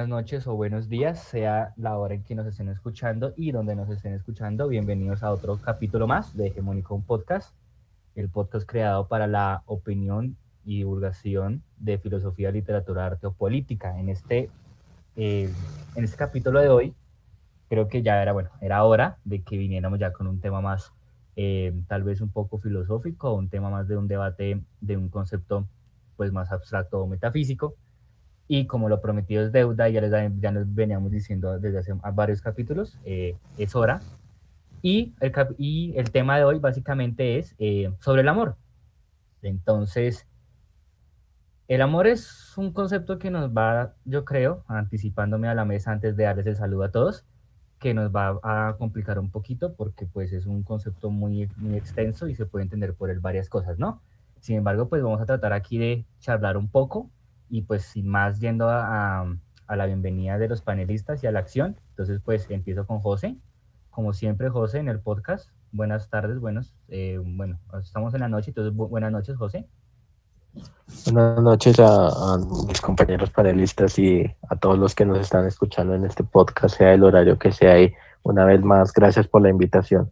noches o buenos días, sea la hora en que nos estén escuchando y donde nos estén escuchando. Bienvenidos a otro capítulo más de Hegemónico un Podcast, el podcast creado para la opinión y divulgación de filosofía, literatura, arte o política. Eh, en este capítulo de hoy, creo que ya era, bueno, era hora de que viniéramos ya con un tema más, tal vez un poco filosófico, un tema más de un debate de un concepto pues más abstracto o metafísico. Y como lo prometido es deuda, ya nos veníamos diciendo desde hace varios capítulos, es hora. Y el tema de hoy básicamente es sobre el amor. Entonces, el amor es un concepto que nos va, yo creo, anticipándome a la mesa antes de darles el saludo a todos, que nos va a complicar un poquito porque pues es un concepto muy extenso y se puede entender por él varias cosas, ¿no? Sin embargo, pues vamos a tratar aquí de charlar un poco y pues sin más yendo a la bienvenida de los panelistas y a la acción. Entonces, pues empiezo con José. Como siempre, José, en el podcast. Buenas tardes, bueno, estamos en la noche, entonces buenas noches, José. Buenas noches a mis compañeros panelistas y a todos los que nos están escuchando en este podcast, sea el horario que sea. Y una vez más, gracias por la invitación.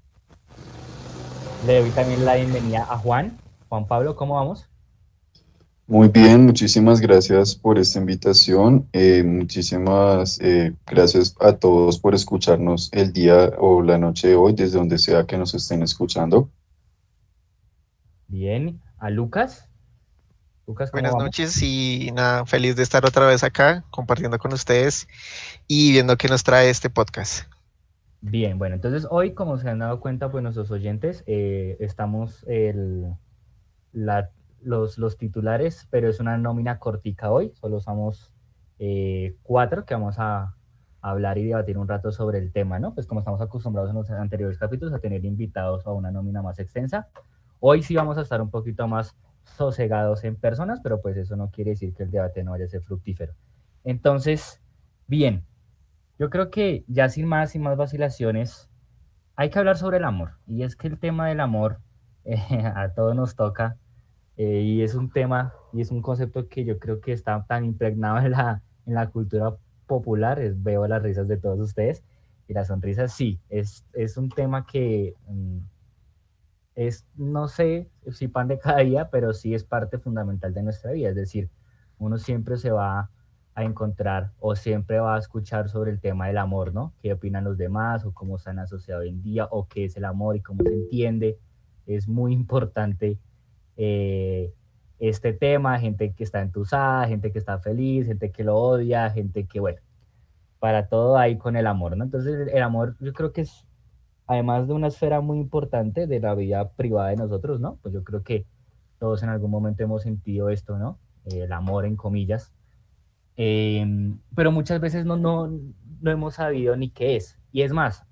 Le doy también la bienvenida a Juan. Juan Pablo, ¿cómo vamos? Muy bien, muchísimas gracias por esta invitación. Muchísimas gracias a todos por escucharnos el día o la noche de hoy, desde donde sea que nos estén escuchando. Bien. A Lucas. Lucas, ¿cómo Buenas vamos? noches y nada, feliz de estar otra vez acá compartiendo con ustedes y viendo qué nos trae este podcast. Bien, bueno, entonces hoy, como se han dado cuenta, pues nuestros oyentes, estamos la, los titulares, pero es una nómina cortica hoy, solo somos cuatro que vamos a hablar y debatir un rato sobre el tema, ¿no? Pues como estamos acostumbrados en los anteriores capítulos a tener invitados a una nómina más extensa, hoy sí vamos a estar un poquito más sosegados en personas, pero pues eso no quiere decir que el debate no vaya a ser fructífero. Entonces, bien, yo creo que ya sin más vacilaciones, hay que hablar sobre el amor. Y es que el tema del amor a todos nos toca y es un tema y es un concepto que yo creo que está tan impregnado en la cultura popular. Veo las risas de todos ustedes y las sonrisas, sí, es un tema que no sé si pan de cada día, pero sí es parte fundamental de nuestra vida. Es decir, uno siempre se va a encontrar o siempre va a escuchar sobre el tema del amor, ¿no? ¿Qué opinan los demás o cómo se han asociado hoy en día o qué es el amor y cómo se entiende? Es muy importante eh, este tema, gente que está entusada, gente que está feliz, gente que lo odia, gente que, bueno, para todo hay con el amor, ¿no? Entonces el amor yo creo que es, además de una esfera muy importante de la vida privada de nosotros, ¿no? Pues yo creo que todos en algún momento hemos sentido esto, ¿no? El amor en comillas, pero muchas veces no hemos sabido ni qué es. Y es más,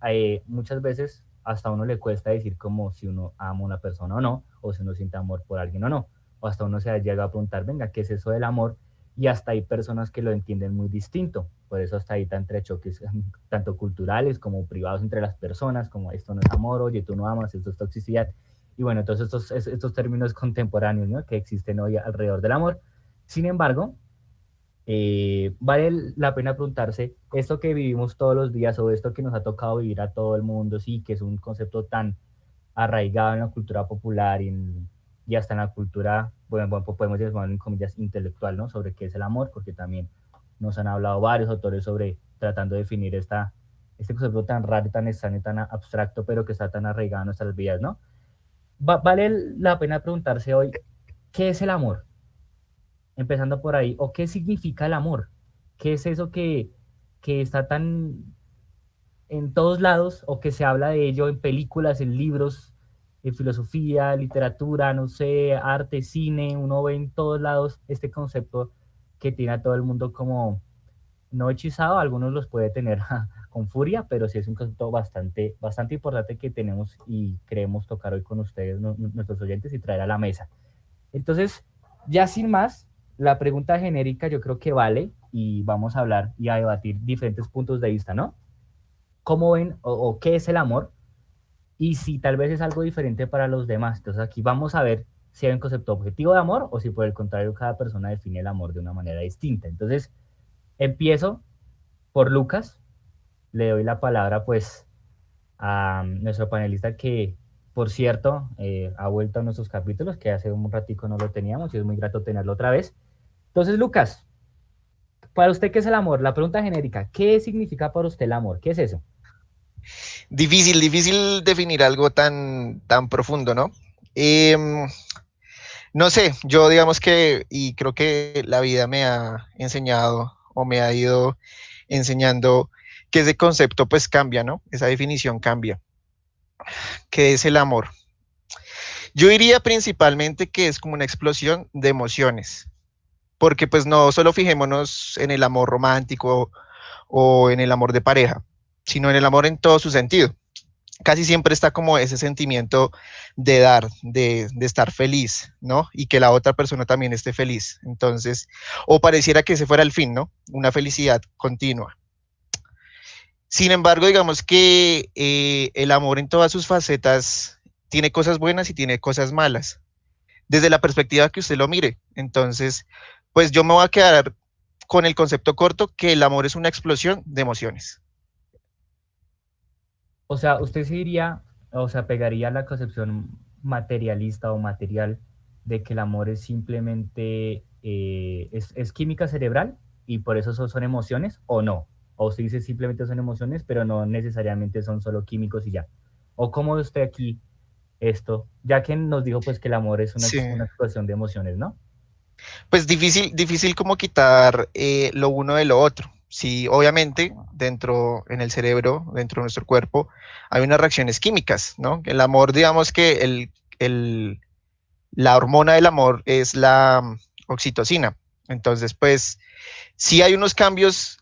muchas veces hasta a uno le cuesta decir como si uno ama a una persona o no, o si uno siente amor por alguien o no. O hasta uno se llega a preguntar, venga, ¿qué es eso del amor? Y hasta hay personas que lo entienden muy distinto. Por eso hasta ahí entre choques, tanto culturales como privados entre las personas, como esto no es amor, oye, tú no amas, esto es toxicidad. Y bueno, todos estos términos contemporáneos, ¿no? Que existen hoy alrededor del amor. Sin embargo, vale la pena preguntarse, esto que vivimos todos los días o esto que nos ha tocado vivir a todo el mundo, sí, que es un concepto tan arraigado en la cultura popular y hasta en la cultura, bueno, podemos llamarlo en comillas intelectual, ¿no? Sobre qué es el amor, porque también nos han hablado varios autores sobre tratando de definir este concepto tan raro, tan extraño, tan abstracto, pero que está tan arraigado en nuestras vidas, ¿no? Vale la pena preguntarse hoy, ¿qué es el amor? Empezando por ahí, o qué significa el amor, qué es eso que está tan en todos lados o que se habla de ello en películas, en libros, en filosofía, literatura, no sé, arte, cine, uno ve en todos lados este concepto que tiene a todo el mundo como no hechizado, algunos los puede tener con furia, pero sí es un concepto bastante importante que tenemos y queremos tocar hoy con ustedes, nuestros oyentes, y traer a la mesa. Entonces, ya sin más, la pregunta genérica yo creo que vale y vamos a hablar y a debatir diferentes puntos de vista, ¿no? ¿Cómo ven o qué es el amor? Y si tal vez es algo diferente para los demás. Entonces aquí vamos a ver si hay un concepto objetivo de amor o si por el contrario cada persona define el amor de una manera distinta. Entonces, empiezo por Lucas. Le doy la palabra pues a nuestro panelista que, por cierto, ha vuelto a nuestros capítulos, que hace un ratico no lo teníamos y es muy grato tenerlo otra vez. Entonces, Lucas, para usted, ¿qué es el amor? La pregunta genérica, ¿qué significa para usted el amor? ¿Qué es eso? Difícil definir algo tan profundo, ¿no? No sé, yo digamos que, y creo que la vida me ha enseñado o me ha ido enseñando que ese concepto pues cambia, ¿no? Esa definición cambia. ¿Qué es el amor? Yo diría principalmente que es como una explosión de emociones, porque pues no solo fijémonos en el amor romántico o en el amor de pareja, sino en el amor en todo su sentido. Casi siempre está como ese sentimiento de dar, de estar feliz, ¿no? Y que la otra persona también esté feliz. Entonces, o pareciera que ese fuera el fin, ¿no? Una felicidad continua. Sin embargo, digamos que el amor en todas sus facetas tiene cosas buenas y tiene cosas malas, desde la perspectiva que usted lo mire. Entonces, pues yo me voy a quedar con el concepto corto que el amor es una explosión de emociones. O sea, usted se diría, o sea, pegaría a la concepción materialista o material de que el amor es simplemente, es química cerebral y por eso son emociones, o no. O usted dice simplemente son emociones, pero no necesariamente son solo químicos y ya. O cómo ve usted aquí esto, ya que nos dijo pues que el amor es Sí. una explosión de emociones, ¿no? Pues difícil como quitar lo uno de lo otro. Sí, obviamente, en el cerebro, dentro de nuestro cuerpo, hay unas reacciones químicas, ¿no? El amor, digamos que la hormona del amor es la oxitocina. Entonces, pues, sí hay unos cambios,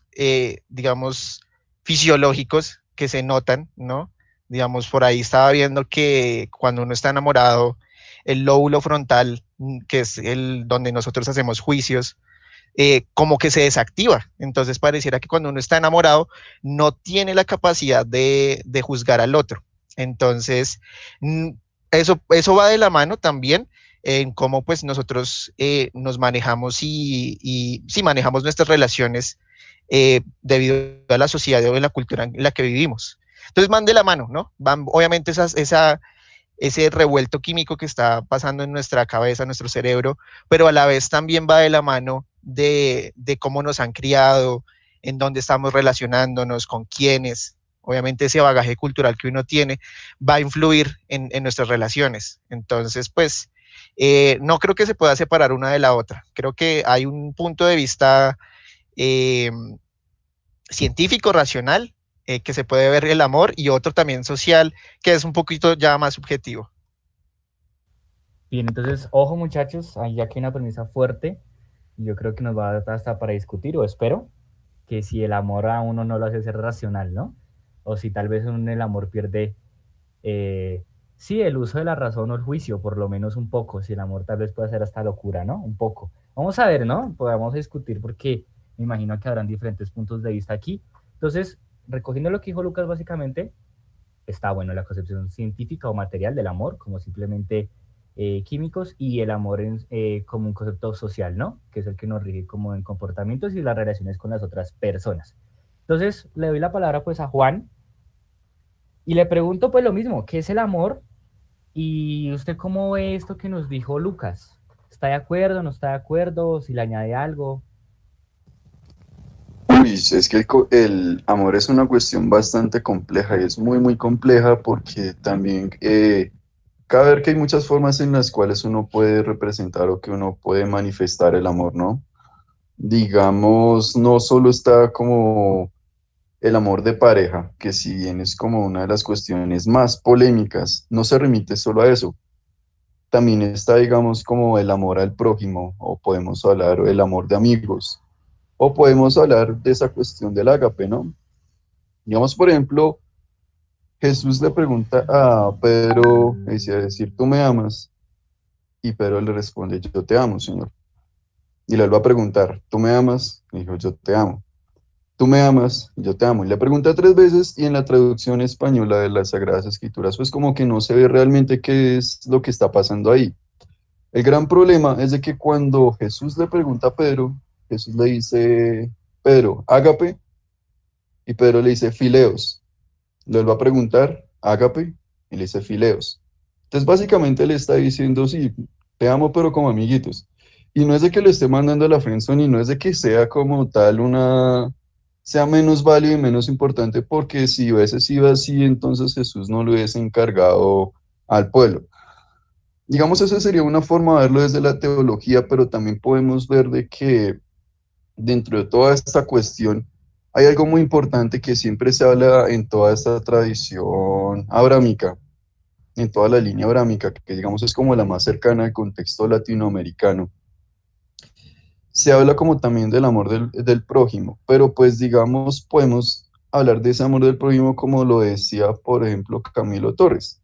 digamos, fisiológicos que se notan, ¿no? Digamos, por ahí estaba viendo que cuando uno está enamorado, el lóbulo frontal, que es el donde nosotros hacemos juicios, como que se desactiva. Entonces pareciera que cuando uno está enamorado no tiene la capacidad de juzgar al otro. Entonces, eso va de la mano también en cómo pues nosotros nos manejamos y sí manejamos nuestras relaciones debido a la sociedad o a la cultura en la que vivimos. Entonces van de la mano, ¿no? Van obviamente ese revuelto químico que está pasando en nuestra cabeza, en nuestro cerebro, pero a la vez también va de la mano de cómo nos han criado, en dónde estamos relacionándonos, con quiénes. Obviamente ese bagaje cultural que uno tiene va a influir en nuestras relaciones. Entonces, pues, no creo que se pueda separar una de la otra. Creo que hay un punto de vista eh, científico, racional, que se puede ver el amor, y otro también social, que es un poquito ya más subjetivo. Bien, entonces, ojo muchachos, ahí ya que hay una premisa fuerte, yo creo que nos va a dar hasta para discutir, o espero, que si el amor a uno no lo hace ser racional, ¿no? O si tal vez el amor pierde, sí, el uso de la razón o el juicio, por lo menos un poco, si el amor tal vez puede ser hasta locura, ¿no? Un poco. Vamos a ver, ¿no? Podemos discutir porque me imagino que habrán diferentes puntos de vista aquí. Entonces, recogiendo lo que dijo Lucas básicamente, está bueno la concepción científica o material del amor, como simplemente químicos, y el amor como un concepto social, ¿no? Que es el que nos rige como en comportamientos y las relaciones con las otras personas. Entonces, le doy la palabra pues a Juan y le pregunto pues lo mismo, ¿qué es el amor? ¿Y usted cómo ve esto que nos dijo Lucas? ¿Está de acuerdo, no está de acuerdo? ¿Si le añade algo? Uy, es que el amor es una cuestión bastante compleja y es muy, muy compleja porque también cabe ver que hay muchas formas en las cuales uno puede representar o que uno puede manifestar el amor, ¿no? Digamos, no solo está como el amor de pareja, que si bien es como una de las cuestiones más polémicas, no se remite solo a eso. También está, digamos, como el amor al prójimo, o podemos hablar el amor de amigos, o podemos hablar de esa cuestión del ágape, ¿no? Digamos, por ejemplo, Jesús le pregunta a Pedro, le dice a decir, ¿tú me amas? Y Pedro le responde, yo te amo, Señor. Y le vuelve a preguntar, ¿tú me amas? Y dijo, yo te amo. ¿Tú me amas? Yo te amo. Y le pregunta 3 veces y en la traducción española de las Sagradas Escrituras, pues como que no se ve realmente qué es lo que está pasando ahí. El gran problema es de que cuando Jesús le pregunta a Pedro, Jesús le dice, Pedro, ágape, Y Pedro le dice fileos. Le vuelve a preguntar, ágape, y le dice fileos. Entonces básicamente le está diciendo, sí, te amo pero como amiguitos. Y no es de que lo esté mandando a la friendzone y no es de que sea como tal sea menos válido y menos importante, porque si hubiese sido así, entonces Jesús no lo hubiese encargado al pueblo. Digamos, esa sería una forma de verlo desde la teología, pero también podemos ver de que dentro de toda esta cuestión hay algo muy importante que siempre se habla en toda esta tradición abrámica, en toda la línea abrámica, que digamos es como la más cercana al contexto latinoamericano. Se habla como también del amor del prójimo, pero pues digamos podemos hablar de ese amor del prójimo como lo decía, por ejemplo, Camilo Torres.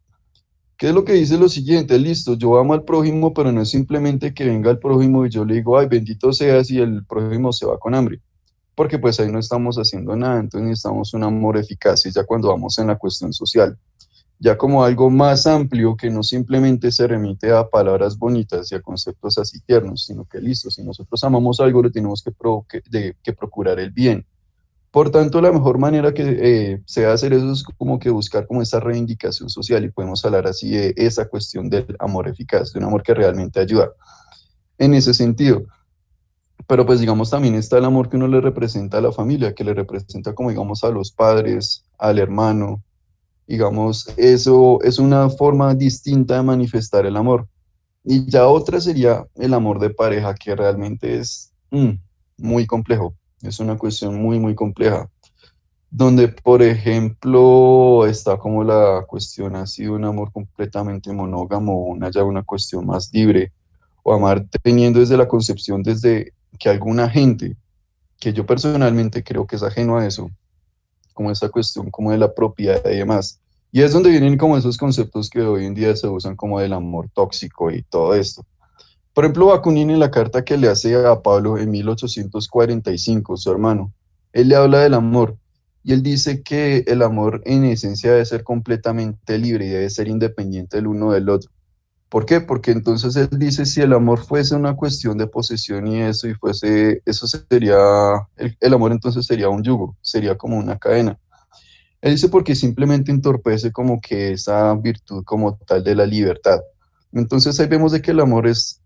¿Qué es lo que dice lo siguiente? Listo, yo amo al prójimo, pero no es simplemente que venga el prójimo y yo le digo, ay, bendito seas y el prójimo se va con hambre, porque pues ahí no estamos haciendo nada, entonces necesitamos un amor eficaz y ya cuando vamos en la cuestión social, ya como algo más amplio que no simplemente se remite a palabras bonitas y a conceptos así tiernos, sino que listo, si nosotros amamos algo, le tenemos que procurar el bien. Por tanto, la mejor manera que se va a hacer eso es como que buscar como esa reivindicación social y podemos hablar así de esa cuestión del amor eficaz, de un amor que realmente ayuda en ese sentido. Pero pues digamos también está el amor que uno le representa a la familia, que le representa como digamos a los padres, al hermano, digamos, eso es una forma distinta de manifestar el amor. Y ya otra sería el amor de pareja, que realmente es muy complejo, es una cuestión muy, muy compleja donde, por ejemplo, está como la cuestión así de un amor completamente monógamo, ya una cuestión más libre, o amar teniendo desde la concepción, desde que alguna gente, que yo personalmente creo que es ajeno a eso, como esa cuestión como de la propiedad y demás. Y es donde vienen como esos conceptos que hoy en día se usan como del amor tóxico y todo esto. Por ejemplo, Bakunin en la carta que le hace a Pablo en 1845, su hermano, él le habla del amor y él dice que el amor en esencia debe ser completamente libre y debe ser independiente el uno del otro. ¿Por qué? Porque entonces él dice si el amor fuese una cuestión de posesión y eso y fuese, eso sería, el amor entonces sería un yugo, sería como una cadena. Él dice porque simplemente entorpece como que esa virtud como tal de la libertad. Entonces ahí vemos de que el amor es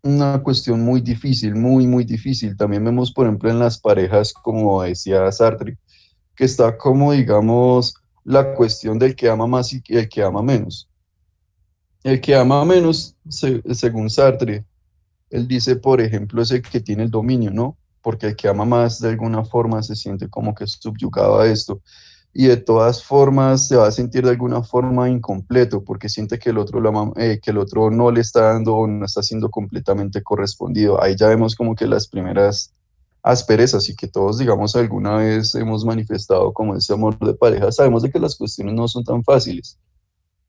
una cuestión muy difícil, muy, muy difícil. También vemos, por ejemplo, en las parejas, como decía Sartre, que está como, digamos, la cuestión del que ama más y el que ama menos. El que ama menos, según Sartre, él dice, por ejemplo, es el que tiene el dominio, ¿no? Porque el que ama más de alguna forma se siente como que subyugado a esto y de todas formas se va a sentir de alguna forma incompleto porque siente que el otro, que el otro no le está dando o no está siendo completamente correspondido. Ahí ya vemos como que las primeras asperezas y que todos, digamos, alguna vez hemos manifestado como ese amor de pareja. Sabemos de que las cuestiones no son tan fáciles,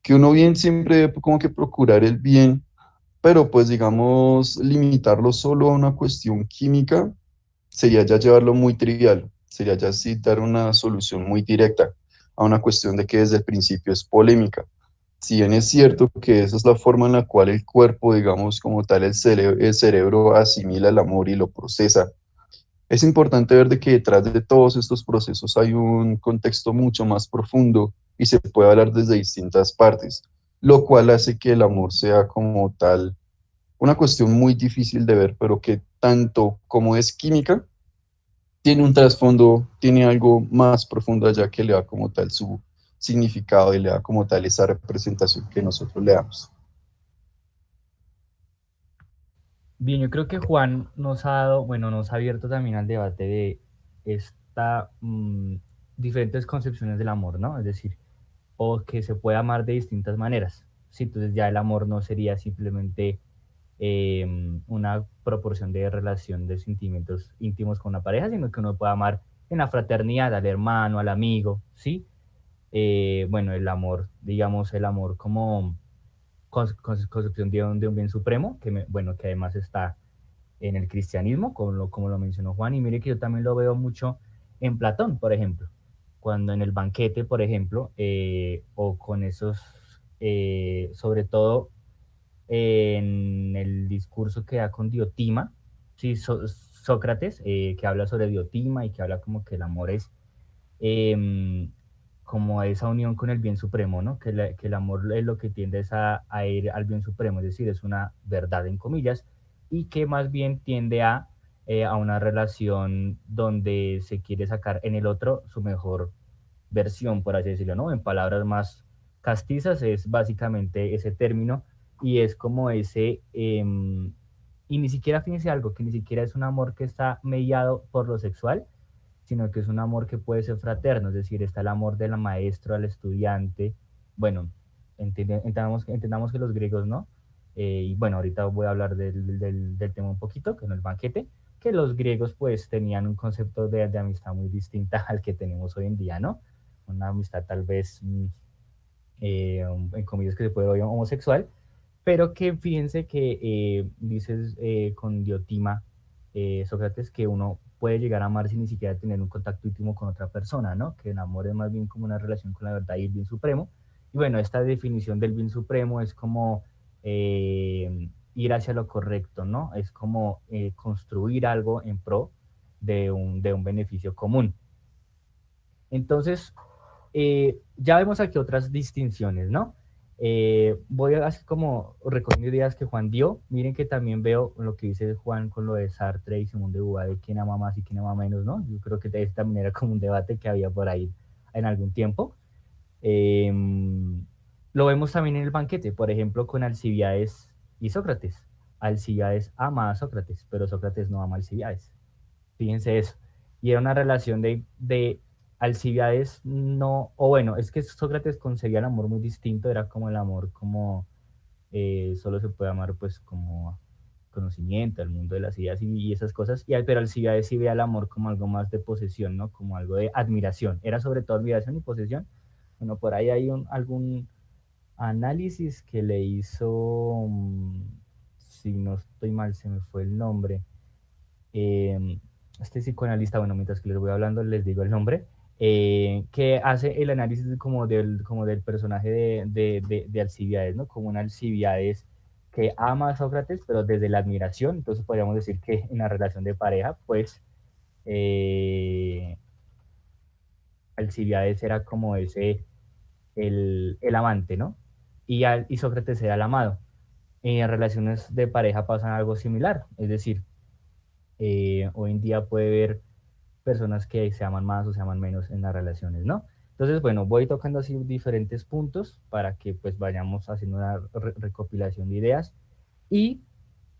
que uno bien siempre debe como que procurar el bien, pero pues digamos, limitarlo solo a una cuestión química sería ya llevarlo muy trivial, sería ya sí dar una solución muy directa a una cuestión de que desde el principio es polémica. Si bien es cierto que esa es la forma en la cual el cuerpo, digamos, como tal, el cerebro asimila el amor y lo procesa, es importante ver de que detrás de todos estos procesos hay un contexto mucho más profundo y se puede hablar desde distintas partes, lo cual hace que el amor sea como tal una cuestión muy difícil de ver, pero que tanto como es química, tiene un trasfondo, tiene algo más profundo allá que le da como tal su significado y le da como tal esa representación que nosotros le damos. Bien, yo creo que Juan nos ha dado, bueno, nos ha abierto también al debate de esta diferentes concepciones del amor, ¿no? Es decir, o que se puede amar de distintas maneras. Sí, entonces ya el amor no sería simplemente una proporción de relación de sentimientos íntimos con una pareja, sino que uno puede amar en la fraternidad, al hermano, al amigo, ¿sí? Bueno, el amor, digamos, el amor como concepción de un bien supremo, bueno, que además está en el cristianismo, como lo mencionó Juan, y mire que yo también lo veo mucho en Platón, por ejemplo, cuando en el banquete, por ejemplo, o con esos, sobre todo en el discurso que da con Diotima, sí, Sócrates, que habla sobre Diotima y que habla como que el amor es como a esa unión con el bien supremo, ¿no? Que el amor es lo que tiende es a ir al bien supremo, es decir, es una verdad en comillas, y que más bien tiende a una relación donde se quiere sacar en el otro su mejor versión, por así decirlo, ¿no? En palabras más castizas es básicamente ese término y es como ese, y ni siquiera fíjense algo, que ni siquiera es un amor que está mediado por lo sexual, sino que es un amor que puede ser fraterno, es decir, está el amor del maestro al estudiante. Bueno, entendamos que los griegos no, y bueno, ahorita voy a hablar del tema un poquito, que no el banquete, que los griegos pues tenían un concepto de amistad muy distinta al que tenemos hoy en día, ¿no? Una amistad tal vez, en comillas que se puede ver homosexual, pero que fíjense que dices con Diotima, Sócrates, que uno puede llegar a amar sin ni siquiera tener un contacto íntimo con otra persona, ¿no? Que el amor es más bien como una relación con la verdad y el bien supremo. Y bueno, esta definición del bien supremo es como ir hacia lo correcto, ¿no? Es como construir algo en pro de un beneficio común. Entonces, ya vemos aquí otras distinciones, ¿no? Voy a así como recogiendo ideas que Juan dio. Miren que también veo lo que dice Juan con lo de Sartre y Simón de Beauvoir, de quién ama más y quién ama menos, ¿no? Yo creo que ese también era como un debate que había por ahí en algún tiempo. Eh, lo vemos también en el banquete, por ejemplo, con Alcibiades y Sócrates. Alcibiades ama a Sócrates, pero Sócrates no ama a Alcibiades. Fíjense eso. Y era una relación de Alcibiades no, o bueno, es que Sócrates concebía el amor muy distinto, era como el amor como solo se puede amar pues como conocimiento, el mundo de las ideas y esas cosas, pero Alcibiades sí veía el amor como algo más de posesión, ¿no? Como algo de admiración, era sobre todo admiración y posesión. Bueno, por ahí hay algún análisis que le hizo, si no estoy mal, se me fue el nombre, eh, este psicoanalista, bueno, mientras que les voy hablando, les digo el nombre, que hace el análisis como del personaje de Alcibiades, ¿no? Como un Alcibiades que ama a Sócrates, pero desde la admiración. Entonces podríamos decir que en la relación de pareja, pues Alcibiades era como el amante, ¿no? Y Sócrates era el amado. En relaciones de pareja pasa algo similar, es decir, hoy en día puede haber personas que se aman más o se aman menos en las relaciones, ¿no? Entonces, bueno, voy tocando así diferentes puntos para que pues vayamos haciendo una recopilación de ideas. Y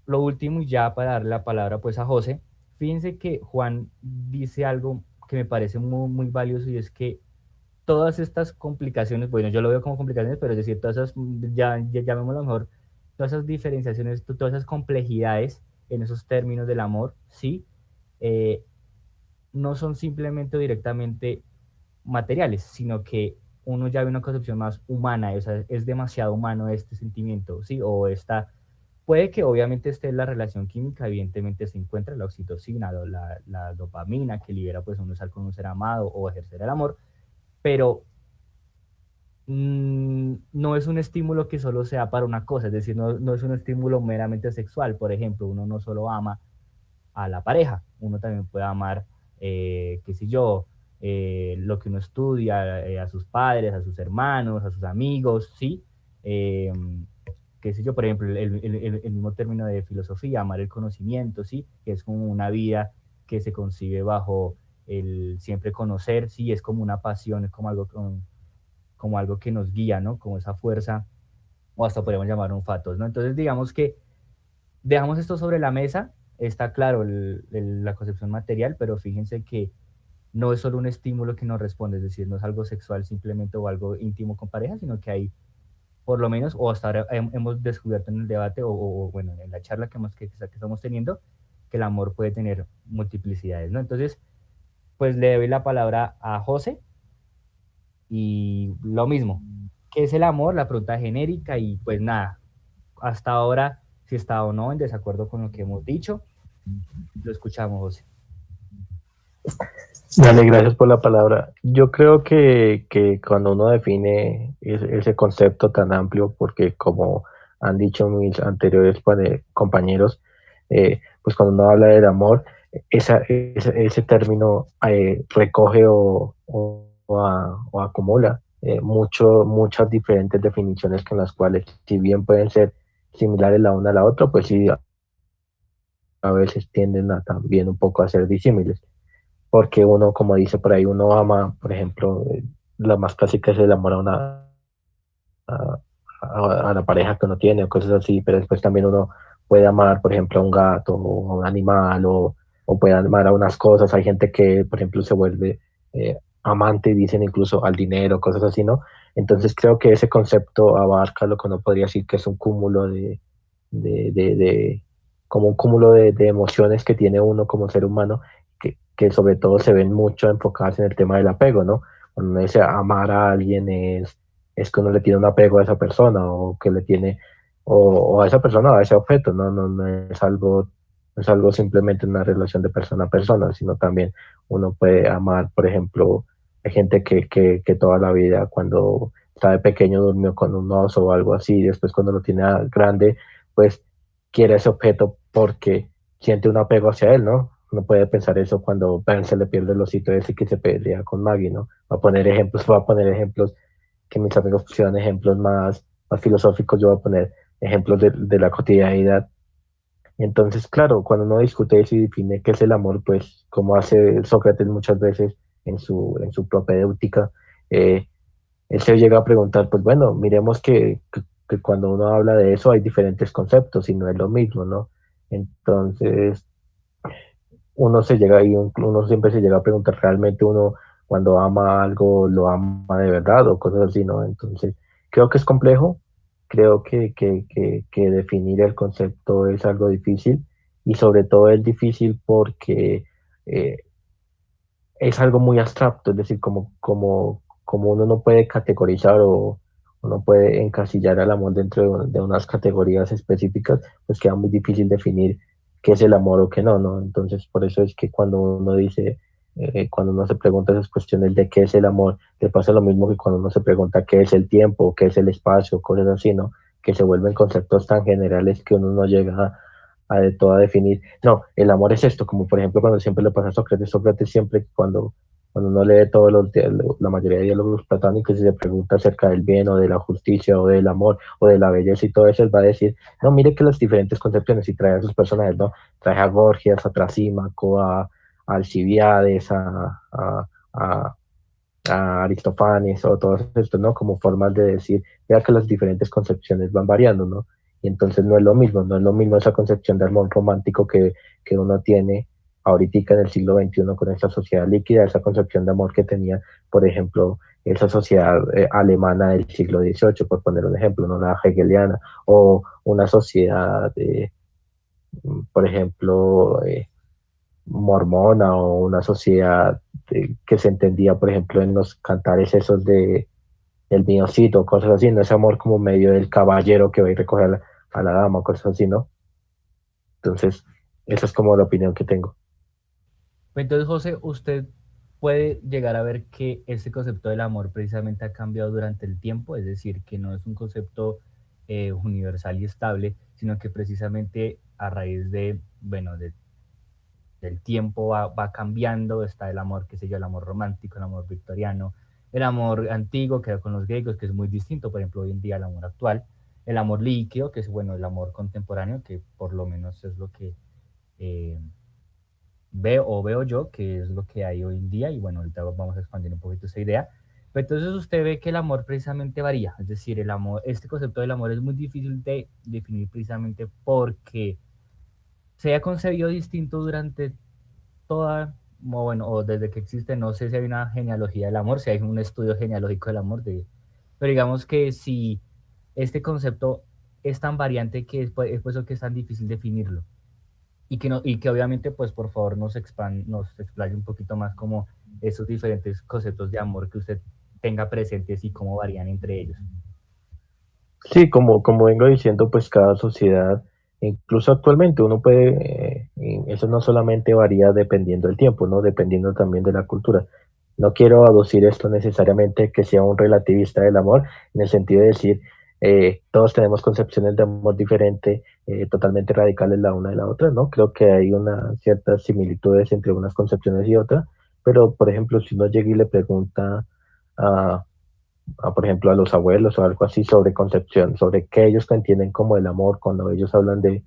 lo último, y ya para darle la palabra pues a José, fíjense que Juan dice algo que me parece muy, muy valioso y es que todas estas complicaciones, bueno, yo lo veo como complicaciones, pero es decir, todas esas, ya llamémoslo mejor, todas esas diferenciaciones, todas esas complejidades en esos términos del amor, ¿sí? Eh, no son simplemente o directamente materiales, sino que uno ya ve una concepción más humana, o sea, es demasiado humano este sentimiento, ¿sí? O esta, puede que obviamente esté la relación química, evidentemente se encuentra la oxitocina, la dopamina que libera pues uno estar con un ser amado o ejercer el amor, pero no es un estímulo que solo sea para una cosa, es decir, no es un estímulo meramente sexual, por ejemplo, uno no solo ama a la pareja, uno también puede amar, qué sé yo, lo que uno estudia, a sus padres, a sus hermanos, a sus amigos, ¿sí? Eh, qué sé yo, por ejemplo, el mismo término de filosofía, amar el conocimiento, ¿sí? Que es como una vida que se concibe bajo el siempre conocer, sí, es como una pasión, es como algo que nos guía, ¿no? Como esa fuerza, o hasta podríamos llamar un fatos, ¿no? Entonces, digamos que dejamos esto sobre la mesa, está claro la concepción material, pero fíjense que no es solo un estímulo que nos responde, es decir, no es algo sexual simplemente o algo íntimo con pareja, sino que hay, por lo menos, o hasta ahora hemos descubierto en el debate, o bueno, en la charla que estamos teniendo, que el amor puede tener multiplicidades, ¿no? Entonces, pues le doy la palabra a José y lo mismo, ¿qué es el amor? La pregunta genérica y pues nada, hasta ahora, si está o no en desacuerdo con lo que hemos dicho, lo escuchamos, José. Dale, gracias por la palabra. Yo creo que cuando uno define ese concepto tan amplio, porque como han dicho mis anteriores compañeros, pues cuando uno habla del amor, ese término recoge o o acumula muchas diferentes definiciones con las cuales, si bien pueden ser similares la una a la otra, pues sí, a veces tienden a también un poco a ser disímiles, porque uno, como dice por ahí, uno ama, por ejemplo, la más clásica es el amor a, a la pareja que uno tiene o cosas así, pero después también uno puede amar, por ejemplo, a un gato o a un animal o puede amar a unas cosas. Hay gente que, por ejemplo, se vuelve amante y dicen incluso al dinero, cosas así, ¿no? Entonces creo que ese concepto abarca lo que uno podría decir que es un cúmulo de como un cúmulo de emociones que tiene uno como ser humano, que sobre todo se ven mucho enfocadas en el tema del apego, ¿no? Cuando uno dice amar a alguien es que uno le tiene un apego a esa persona o que le tiene, o a esa persona o a ese objeto, no no es algo simplemente una relación de persona a persona, sino también uno puede amar, por ejemplo, hay gente que toda la vida cuando estaba pequeño durmió con un oso o algo así, y después cuando lo tiene grande, pues quiere ese objeto porque siente un apego hacia él, ¿no? Uno puede pensar eso cuando Ben se le pierde el osito ese que se pelea con Maggie, ¿no? Va a poner ejemplos que mis amigos pusieron ejemplos más filosóficos, yo voy a poner ejemplos de la cotidianidad. Entonces, claro, cuando uno discute eso y define qué es el amor, pues como hace Sócrates muchas veces en su propedéutica, eh, él se llega a preguntar, pues bueno, miremos que cuando uno habla de eso hay diferentes conceptos y no es lo mismo, ¿no? Entonces, uno siempre se llega a preguntar, ¿realmente uno cuando ama algo lo ama de verdad o cosas así, ¿no? Entonces, creo que es complejo, creo que definir el concepto es algo difícil y sobre todo es difícil porque eh, es algo muy abstracto, es decir, como uno no puede categorizar o no puede encasillar al amor dentro de unas categorías específicas, pues queda muy difícil definir qué es el amor o qué no, ¿no? Entonces, por eso es que cuando uno dice, cuando uno se pregunta esas cuestiones de qué es el amor, le pasa lo mismo que cuando uno se pregunta qué es el tiempo, qué es el espacio, cosas así, ¿no? Que se vuelven conceptos tan generales que uno no llega de todo a definir. No, el amor es esto, como por ejemplo cuando siempre le pasa a Sócrates, Sócrates siempre cuando uno lee la mayoría de diálogos platónicos y se pregunta acerca del bien o de la justicia o del amor o de la belleza y todo eso, él va a decir, no, mire que las diferentes concepciones y trae a sus personajes, ¿no? Trae a Gorgias, a Trasímaco, a Alcibiades, a a Aristófanes o todos estos, ¿no? Como formas de decir, vea que las diferentes concepciones van variando, ¿no? Y entonces no es lo mismo esa concepción de amor romántico que uno tiene ahorita en el siglo XXI con esa sociedad líquida, esa concepción de amor que tenía, por ejemplo, esa sociedad alemana del siglo XVIII, por poner un ejemplo, ¿no? La hegeliana, o una sociedad, por ejemplo, mormona o una sociedad que se entendía, por ejemplo, en los cantares esos de el miocito, cosas así, no ese amor como medio del caballero que va y recoge a la dama, cosas así, ¿no? Entonces, esa es como la opinión que tengo. Entonces, José, usted puede llegar a ver que este concepto del amor precisamente ha cambiado durante el tiempo, es decir, que no es un concepto universal y estable, sino que precisamente a raíz de, bueno, del tiempo va cambiando, está el amor, qué sé yo, el amor romántico, el amor victoriano, el amor antiguo que era con los griegos, que es muy distinto, por ejemplo, hoy en día el amor actual, el amor líquido, que es, bueno, el amor contemporáneo, que por lo menos es lo que eh, veo yo que es lo que hay hoy en día y bueno, ahorita vamos a expandir un poquito esa idea. Pero entonces usted ve que el amor precisamente varía, es decir, el amor, este concepto del amor es muy difícil de definir precisamente porque se ha concebido distinto durante toda, bueno, o desde que existe, no sé si hay una genealogía del amor, si hay un estudio genealógico del amor, pero digamos que si este concepto es tan variante que es por eso que es tan difícil definirlo y que, no, y que obviamente, pues por favor nos explaye un poquito más como esos diferentes conceptos de amor que usted tenga presentes y cómo varían entre ellos. Sí, como vengo diciendo, pues cada sociedad, incluso actualmente, uno puede, eso no solamente varía dependiendo del tiempo, ¿no? Dependiendo también de la cultura. No quiero aducir esto necesariamente que sea un relativista del amor, en el sentido de decir, todos tenemos concepciones de amor diferentes, totalmente radicales la una de la otra, ¿no? Creo que hay unas ciertas similitudes entre unas concepciones y otras, Pero, por ejemplo, si uno llega y le pregunta a, por ejemplo, a los abuelos o algo así sobre concepción, sobre qué ellos entienden como el amor, cuando ellos hablan de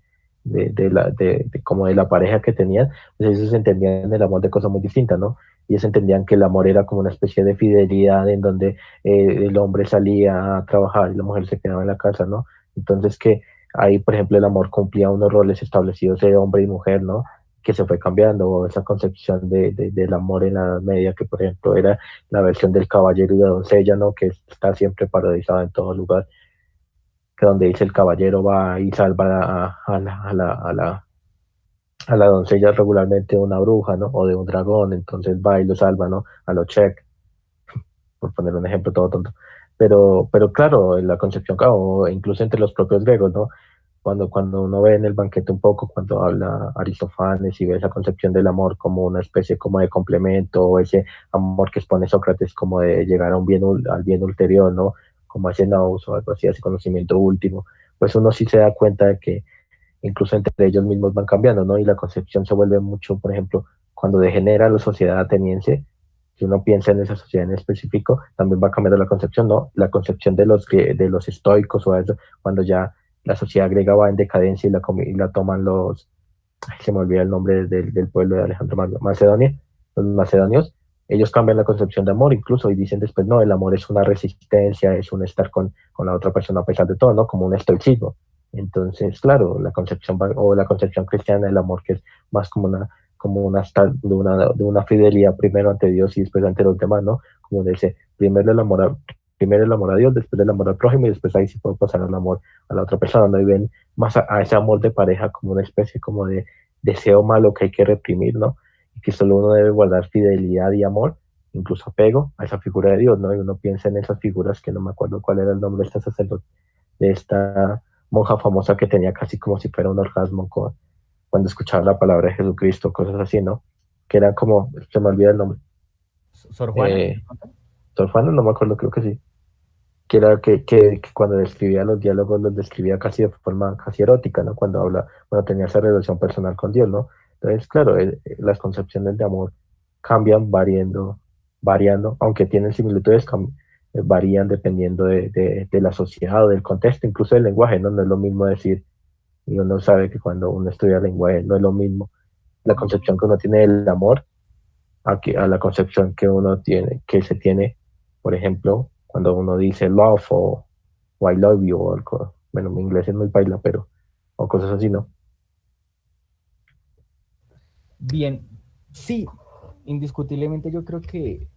como de la pareja que tenían, pues ellos entendían el amor de cosas muy distintas, ¿no? Ellos entendían que el amor era como una especie de fidelidad en donde el hombre salía a trabajar y la mujer se quedaba en la casa, ¿no? Entonces que ahí, por ejemplo, el amor cumplía unos roles establecidos de hombre y mujer, ¿no? Que se fue cambiando, o esa concepción del amor en la Edad Media, que por ejemplo era la versión del caballero y la doncella, ¿no? Que está siempre parodiizada en todo lugar, que donde dice el caballero va y salva a la doncella regularmente de una bruja, ¿no? O de un dragón, entonces va y lo salva, ¿no? A lo Check, por poner un ejemplo todo tonto. Pero claro, en la concepción, o incluso entre los propios griegos, ¿no? Cuando uno ve en el banquete un poco, cuando habla Aristófanes y ve esa concepción del amor como una especie como de complemento, o ese amor que expone Sócrates como de llegar a un bien, al bien ulterior, ¿no? Como ese nous o algo así, ese conocimiento último, pues uno sí se da cuenta de que incluso entre ellos mismos van cambiando, ¿no? Y la concepción se vuelve mucho, por ejemplo, cuando degenera la sociedad ateniense, si uno piensa en esa sociedad en específico, también va cambiando la concepción, ¿no? La concepción de los estoicos o eso, cuando ya la sociedad griega va en decadencia y la toman los, ay, se me olvida el nombre del pueblo de Alejandro Macedonia, los macedonios, ellos cambian la concepción de amor incluso y dicen después, no, el amor es una resistencia, es un estar con la otra persona a pesar de todo, ¿no? Como un estoicismo. Entonces, claro, la concepción o la concepción cristiana del amor, que es más como de una fidelidad primero ante Dios y después ante los demás, ¿no? Como de ese, primero el amor a Dios, después el amor al prójimo y después ahí sí puedo pasar al amor a la otra persona, ¿no? Y ven más a ese amor de pareja como una especie como de deseo malo que hay que reprimir, ¿no? Y que solo uno debe guardar fidelidad y amor, incluso apego a esa figura de Dios, ¿no? Y uno piensa en esas figuras que no me acuerdo cuál era el nombre de esta sacerdote, de esta monja famosa que tenía casi como si fuera un orgasmo cuando escuchaba la palabra de Jesucristo, cosas así, ¿no? Que eran como, se me olvida el nombre. ¿Sor Juana? Eh, Sor Juana, no me acuerdo, creo que sí. Que era que cuando describía los diálogos los describía casi de forma casi erótica, ¿no? Cuando tenía esa relación personal con Dios, ¿no? Entonces, claro, las concepciones de amor cambian variando, aunque tienen similitudes, varían dependiendo de la sociedad o del contexto, incluso del lenguaje, ¿no? No es lo mismo decir, y uno sabe que cuando uno estudia lenguaje no es lo mismo la concepción que uno tiene del amor a la concepción que uno tiene, que se tiene, por ejemplo, cuando uno dice love o I love you, o algo, bueno, mi inglés es muy baila, pero, o cosas así, ¿no? Bien, sí, indiscutiblemente yo creo que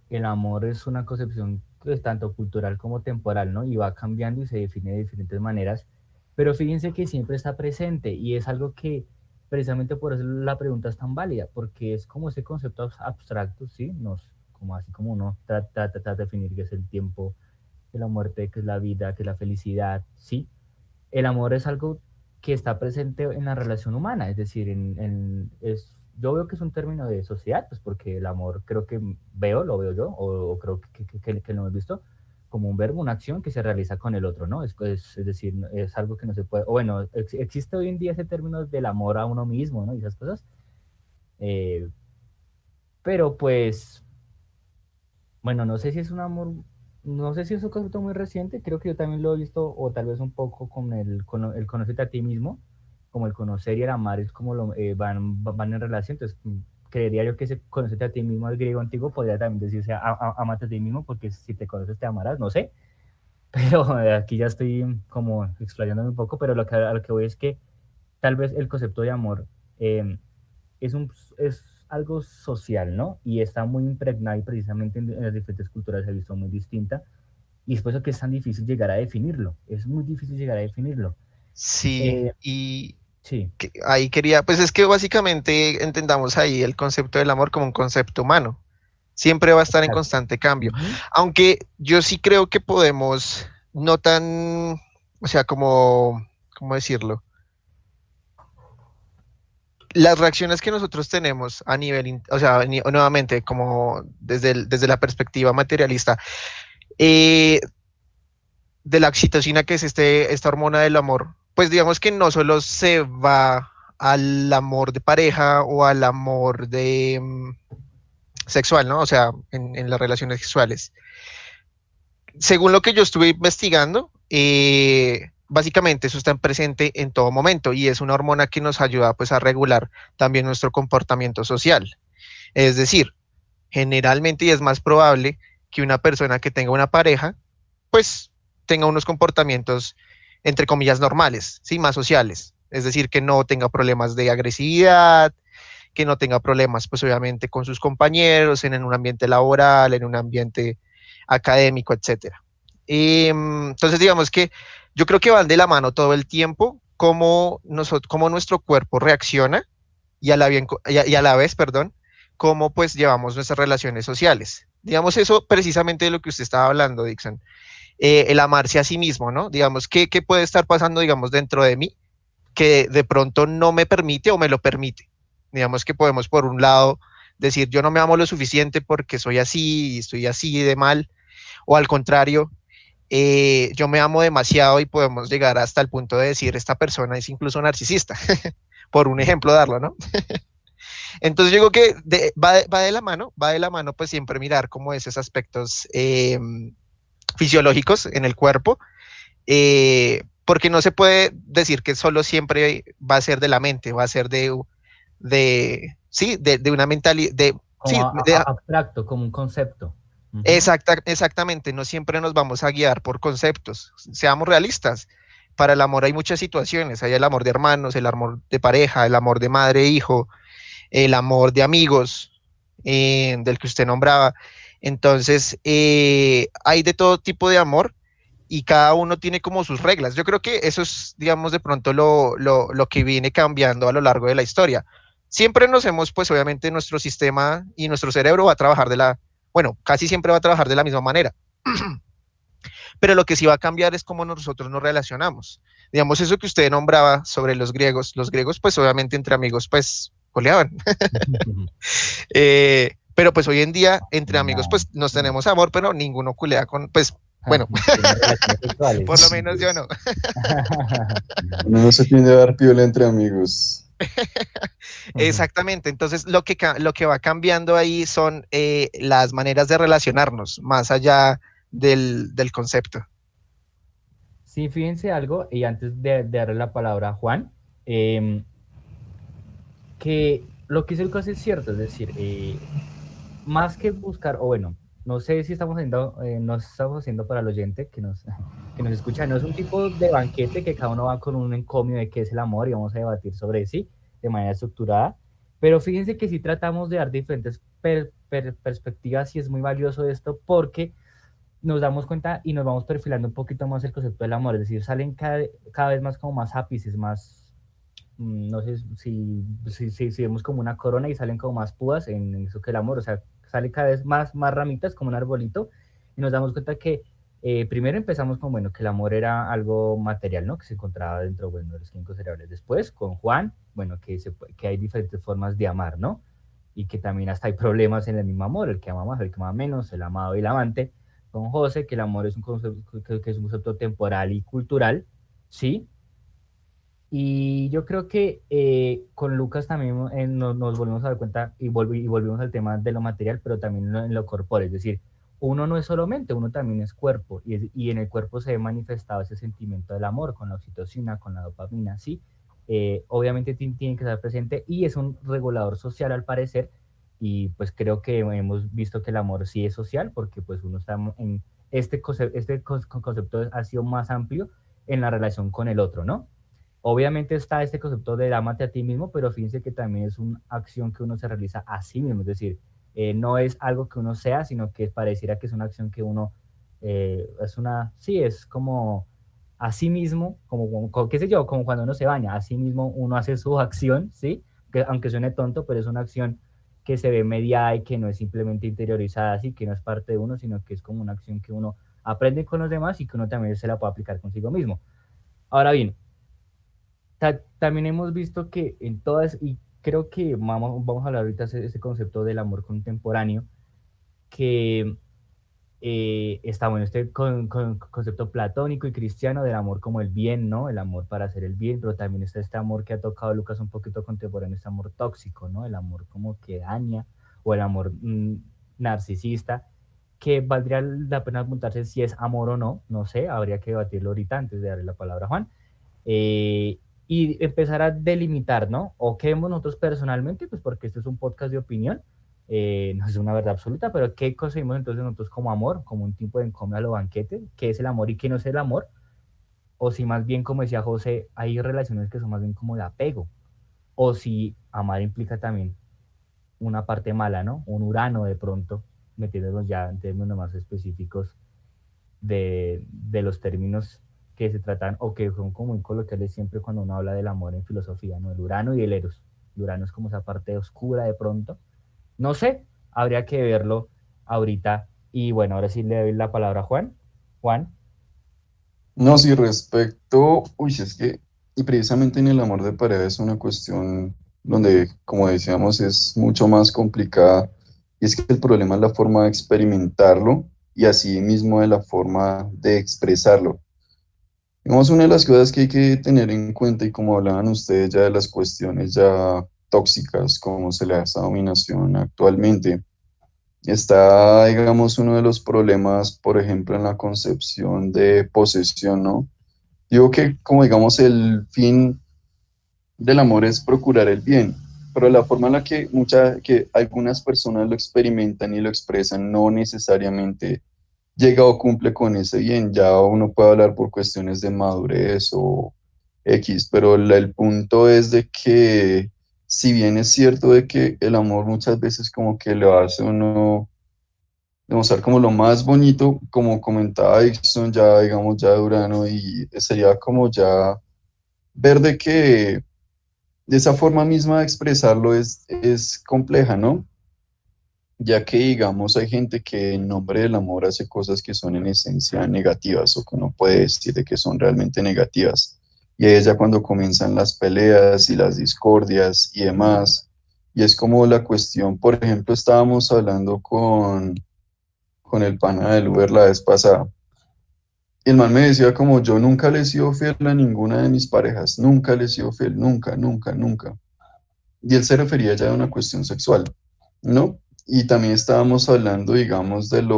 el amor es una concepción pues, tanto cultural como temporal, ¿no? Y va cambiando y se define de diferentes maneras, pero fíjense que siempre está presente y es algo que precisamente por eso la pregunta es tan válida, porque es como ese concepto abstracto, ¿sí? Como así como uno trata de definir qué es el tiempo, qué es la muerte, qué es la vida, qué es la felicidad, ¿sí? El amor es algo que está presente en la relación humana, es decir, yo veo que es un término de sociedad, pues porque el amor creo que lo veo yo, o creo que lo hemos visto como un verbo, una acción que se realiza con el otro, ¿no? Es decir, es algo que no se puede, o bueno, existe hoy en día ese término del amor a uno mismo, ¿no? Y esas cosas, eh, pero pues bueno, no sé si es un amor, no sé si es un concepto muy reciente, creo que yo también lo he visto, o tal vez un poco con el conocerte a ti mismo, como el conocer y el amar es como van en relación, entonces creería yo que ese conocerte a ti mismo, el griego antiguo, podría también decirse amate a ti mismo, porque si te conoces te amarás, no sé, pero aquí ya estoy como explayándome un poco, pero a lo que voy es que tal vez el concepto de amor eh, es algo social, ¿no? Y está muy impregnado y precisamente en las diferentes culturas se ha visto muy distinta. Y es por eso que es tan difícil llegar a definirlo. Es muy difícil llegar a definirlo. Sí, Eh, y sí, ahí quería, pues es que básicamente entendamos ahí el concepto del amor como un concepto humano. Siempre va a estar en exacto. constante cambio. Ujú. Aunque yo sí creo que podemos, no tan, o sea, ¿cómo decirlo? Las reacciones que nosotros tenemos a nivel, o sea, nuevamente, como desde la perspectiva materialista, eh, de la oxitocina, que es esta hormona del amor, pues digamos que no solo se va al amor de pareja o al amor sexual, ¿no? O sea, en las relaciones sexuales. Según lo que yo estuve investigando, básicamente eso está presente en todo momento y es una hormona que nos ayuda pues a regular también nuestro comportamiento social. Es decir, generalmente y es más probable que una persona que tenga una pareja pues tenga unos comportamientos entre comillas normales, ¿sí? Más sociales. Es decir, que no tenga problemas de agresividad, que no tenga problemas pues obviamente con sus compañeros, en un ambiente laboral, en un ambiente académico, etcétera. Entonces, digamos que yo creo que van de la mano todo el tiempo cómo nuestro cuerpo reacciona y a la vez, perdón, cómo pues llevamos nuestras relaciones sociales. Digamos eso precisamente de lo que usted estaba hablando, Dixon. El amarse a sí mismo, ¿no? Digamos, ¿qué puede estar pasando, digamos, dentro de mí que de pronto no me permite o me lo permite? Digamos que podemos, por un lado, decir, yo no me amo lo suficiente porque soy así y estoy así de mal, o al contrario, yo me amo demasiado y podemos llegar hasta el punto de decir, esta persona es incluso narcisista, por un ejemplo darlo, ¿no? Entonces yo digo que va de la mano pues siempre mirar como esos aspectos fisiológicos en el cuerpo, porque no se puede decir que solo siempre va a ser de la mente, va a ser de una mentalidad, Como abstracto, como un concepto. Exactamente, no siempre nos vamos a guiar por conceptos, seamos realistas. Para el amor hay muchas situaciones, hay el amor de hermanos, el amor de pareja, el amor de madre e hijo, el amor de amigos, del que usted nombraba. Entonces, hay de todo tipo de amor y cada uno tiene como sus reglas. Yo creo que eso es, digamos, de pronto lo que viene cambiando a lo largo de la historia. Siempre nos hemos, pues obviamente nuestro sistema y nuestro cerebro va a trabajar bueno, casi siempre va a trabajar de la misma manera. Pero lo que sí va a cambiar es cómo nosotros nos relacionamos. Digamos, eso que usted nombraba sobre los griegos pues obviamente entre amigos pues coleaban. Pero pues hoy en día entre amigos No, pues nos no. tenemos amor, pero ninguno culea pues bueno, Tiene relaciones sexuales. por lo menos yo no. Uno no se tiende a dar piola entre amigos. Exactamente, entonces lo que va cambiando ahí son las maneras de relacionarnos, más allá del concepto. Sí, fíjense algo, y antes de darle la palabra a Juan, que lo que dice Lucas es cierto, es decir, más que buscar, o bueno, no sé si nos estamos haciendo para el oyente que nos escucha, no es un tipo de banquete que cada uno va con un encomio de qué es el amor y vamos a debatir sobre sí de manera estructurada, pero fíjense que sí tratamos de dar diferentes perspectivas y es muy valioso esto porque nos damos cuenta y nos vamos perfilando un poquito más el concepto del amor, es decir, salen cada vez más como más ápices, más, no sé si vemos como una corona y salen como más púas en eso que el amor, o sea, sale cada vez más ramitas como un arbolito y nos damos cuenta que primero empezamos con, bueno, que el amor era algo material, ¿no? Que se encontraba dentro, bueno, de los 5 cerebrales. Después, con Juan, bueno, que hay diferentes formas de amar, ¿no? Y que también hasta hay problemas en el mismo amor, el que ama más, el que ama menos, el amado y el amante. Con José, que el amor es un concepto, que es un concepto temporal y cultural, ¿sí? Y yo creo que con Lucas también nos volvemos a dar cuenta y volvimos al tema de lo material, pero también en lo corpóreo, es decir, uno no es solo mente, uno también es cuerpo, y en el cuerpo se ve manifestado ese sentimiento del amor, con la oxitocina, con la dopamina, ¿sí? Obviamente tiene que estar presente y es un regulador social al parecer, y pues creo que hemos visto que el amor sí es social, porque pues uno está en este concepto ha sido más amplio en la relación con el otro, ¿no? Obviamente está este concepto de amate a ti mismo, pero fíjense que también es una acción que uno se realiza a sí mismo, es decir, no es algo que uno sea, sino que pareciera que es una acción que uno, sí, es como a sí mismo, qué sé yo, como cuando uno se baña, a sí mismo uno hace su acción, ¿sí? Que, aunque suene tonto, pero es una acción que se ve mediada y que no es simplemente interiorizada, así que no es parte de uno, sino que es como una acción que uno aprende con los demás y que uno también se la puede aplicar consigo mismo. Ahora bien, también hemos visto que en todas, y creo que vamos a hablar ahorita de ese concepto del amor contemporáneo, que está bueno, este concepto platónico y cristiano del amor como el bien, ¿no? El amor para hacer el bien, pero también está este amor que ha tocado Lucas un poquito contemporáneo, este amor tóxico, ¿no? El amor como que daña, o el amor narcisista, que valdría la pena preguntarse si es amor o no, no sé, habría que debatirlo ahorita antes de darle la palabra a Juan, y empezar a delimitar, ¿no? O qué vemos nosotros personalmente, pues porque este es un podcast de opinión, no es una verdad absoluta, pero ¿qué concebimos entonces nosotros como amor, como un tipo de encomio a los banquetes? ¿Qué es el amor y qué no es el amor? O si más bien, como decía José, hay relaciones que son más bien como de apego, o si amar implica también una parte mala, ¿no? Un Urano de pronto, metiéndonos ya en términos más específicos de los términos que se tratan o que son como muy coloquiales siempre cuando uno habla del amor en filosofía, ¿no? El Urano y el Eros. El Urano es como esa parte oscura de pronto. No sé, habría que verlo ahorita. Y bueno, ahora sí le doy la palabra a Juan. Juan. No, sí, respecto, uy, es que, y precisamente en el amor de pareja es una cuestión donde, como decíamos, es mucho más complicada, y es que el problema es la forma de experimentarlo y así mismo de la forma de expresarlo. Digamos, una de las cosas que hay que tener en cuenta, y como hablaban ustedes ya de las cuestiones ya tóxicas, como se le da esta dominación actualmente, está, digamos, uno de los problemas, por ejemplo, en la concepción de posesión, ¿no? Digo que, como digamos, el fin del amor es procurar el bien, pero la forma en la que, que algunas personas lo experimentan y lo expresan no necesariamente llega o cumple con ese bien. Ya uno puede hablar por cuestiones de madurez o X, pero el punto es de que, si bien es cierto de que el amor muchas veces como que le hace a uno demostrar como lo más bonito, como comentaba Dixon, ya digamos ya de Urano, y sería como ya ver de que de esa forma misma de expresarlo es compleja, ¿no? Ya que, digamos, hay gente que en nombre del amor hace cosas que son en esencia negativas o que uno puede decir de que son realmente negativas. Y ahí es ya cuando comienzan las peleas y las discordias y demás. Y es como la cuestión, por ejemplo, estábamos hablando con el pana del Uber la vez pasada. Y el man me decía como yo nunca le he sido fiel a ninguna de mis parejas, nunca le he sido fiel, nunca, nunca, nunca. Y él se refería ya a una cuestión sexual, ¿no? Y también estábamos hablando, digamos, del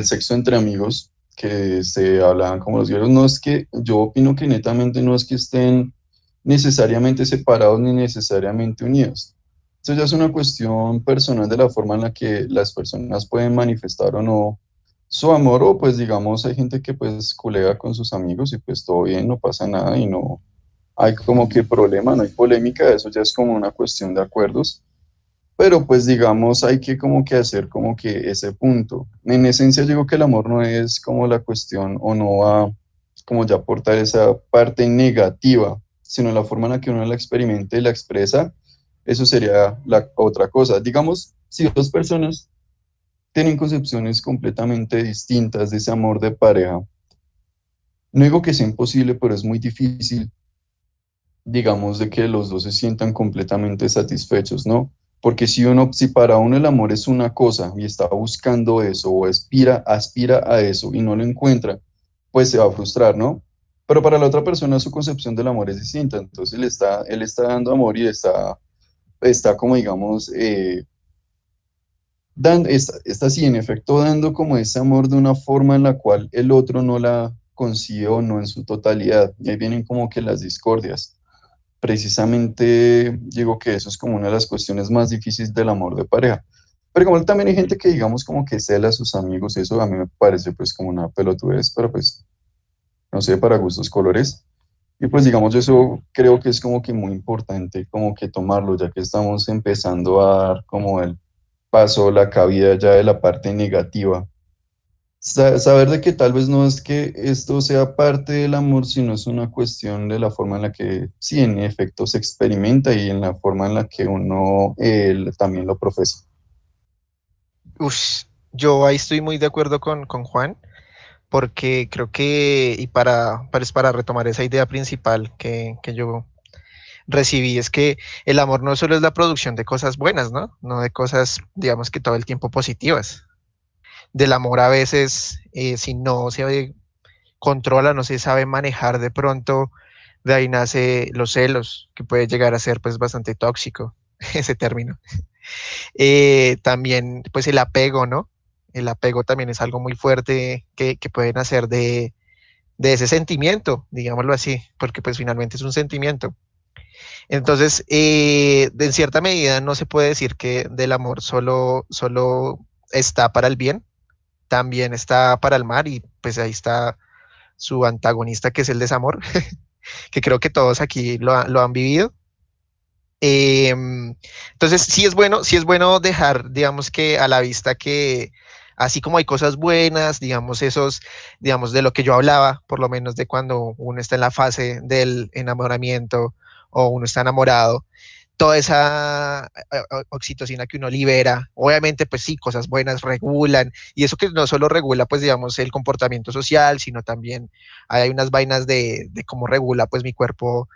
sexo entre amigos, que se hablaban como los griegos. No es que, yo opino que netamente no es que estén necesariamente separados ni necesariamente unidos. Eso ya es una cuestión personal de la forma en la que las personas pueden manifestar o no su amor, o pues digamos, hay gente que pues colega con sus amigos y pues todo bien, no pasa nada y no hay como que problema, no hay polémica, eso ya es como una cuestión de acuerdos, pero pues digamos hay que como que hacer como que ese punto. En esencia digo que el amor no es como la cuestión o no va como ya aportar esa parte negativa, sino la forma en la que uno la experimenta y la expresa, eso sería la otra cosa. Digamos, si dos personas tienen concepciones completamente distintas de ese amor de pareja, no digo que sea imposible, pero es muy difícil, digamos, de que los dos se sientan completamente satisfechos, ¿no? Porque si para uno el amor es una cosa y está buscando eso o aspira a eso y no lo encuentra, pues se va a frustrar, ¿no? Pero para la otra persona su concepción del amor es distinta, entonces él está dando amor y está como, digamos, está sí, en efecto, dando como ese amor de una forma en la cual el otro no la concibe o no en su totalidad. Y ahí vienen como que las discordias. Precisamente digo que eso es como una de las cuestiones más difíciles del amor de pareja. Pero como también hay gente que digamos como que cela a sus amigos, eso a mí me parece pues como una pelotudez, pero pues no sé, para gustos colores. Y pues digamos eso creo que es como que muy importante como que tomarlo, ya que estamos empezando a dar como el paso, la cabida ya de la parte negativa. Saber de que tal vez no es que esto sea parte del amor, sino es una cuestión de la forma en la que, sí, en efecto se experimenta y en la forma en la que uno también lo profesa. Yo ahí estoy muy de acuerdo con Juan, porque creo que, y para retomar esa idea principal que yo recibí, es que el amor no solo es la producción de cosas buenas, ¿no? No de cosas, digamos que todo el tiempo positivas. Del amor a veces, si no se controla, no se sabe manejar de pronto, de ahí nace los celos, que puede llegar a ser pues bastante tóxico. ese término. También, pues el apego, ¿no? El apego también es algo muy fuerte que pueden hacer de ese sentimiento, digámoslo así, porque pues finalmente es un sentimiento. Entonces, en cierta medida no se puede decir que del amor solo está para el bien, también está para el mal y pues ahí está su antagonista que es el desamor, que creo que todos aquí lo han vivido. Entonces, sí es bueno dejar, digamos que a la vista que así como hay cosas buenas, digamos, digamos, de lo que yo hablaba, por lo menos de cuando uno está en la fase del enamoramiento o uno está enamorado, toda esa oxitocina que uno libera, obviamente, pues sí, cosas buenas regulan, y eso que no solo regula, pues digamos, el comportamiento social, sino también hay unas vainas de cómo regula, pues mi cuerpo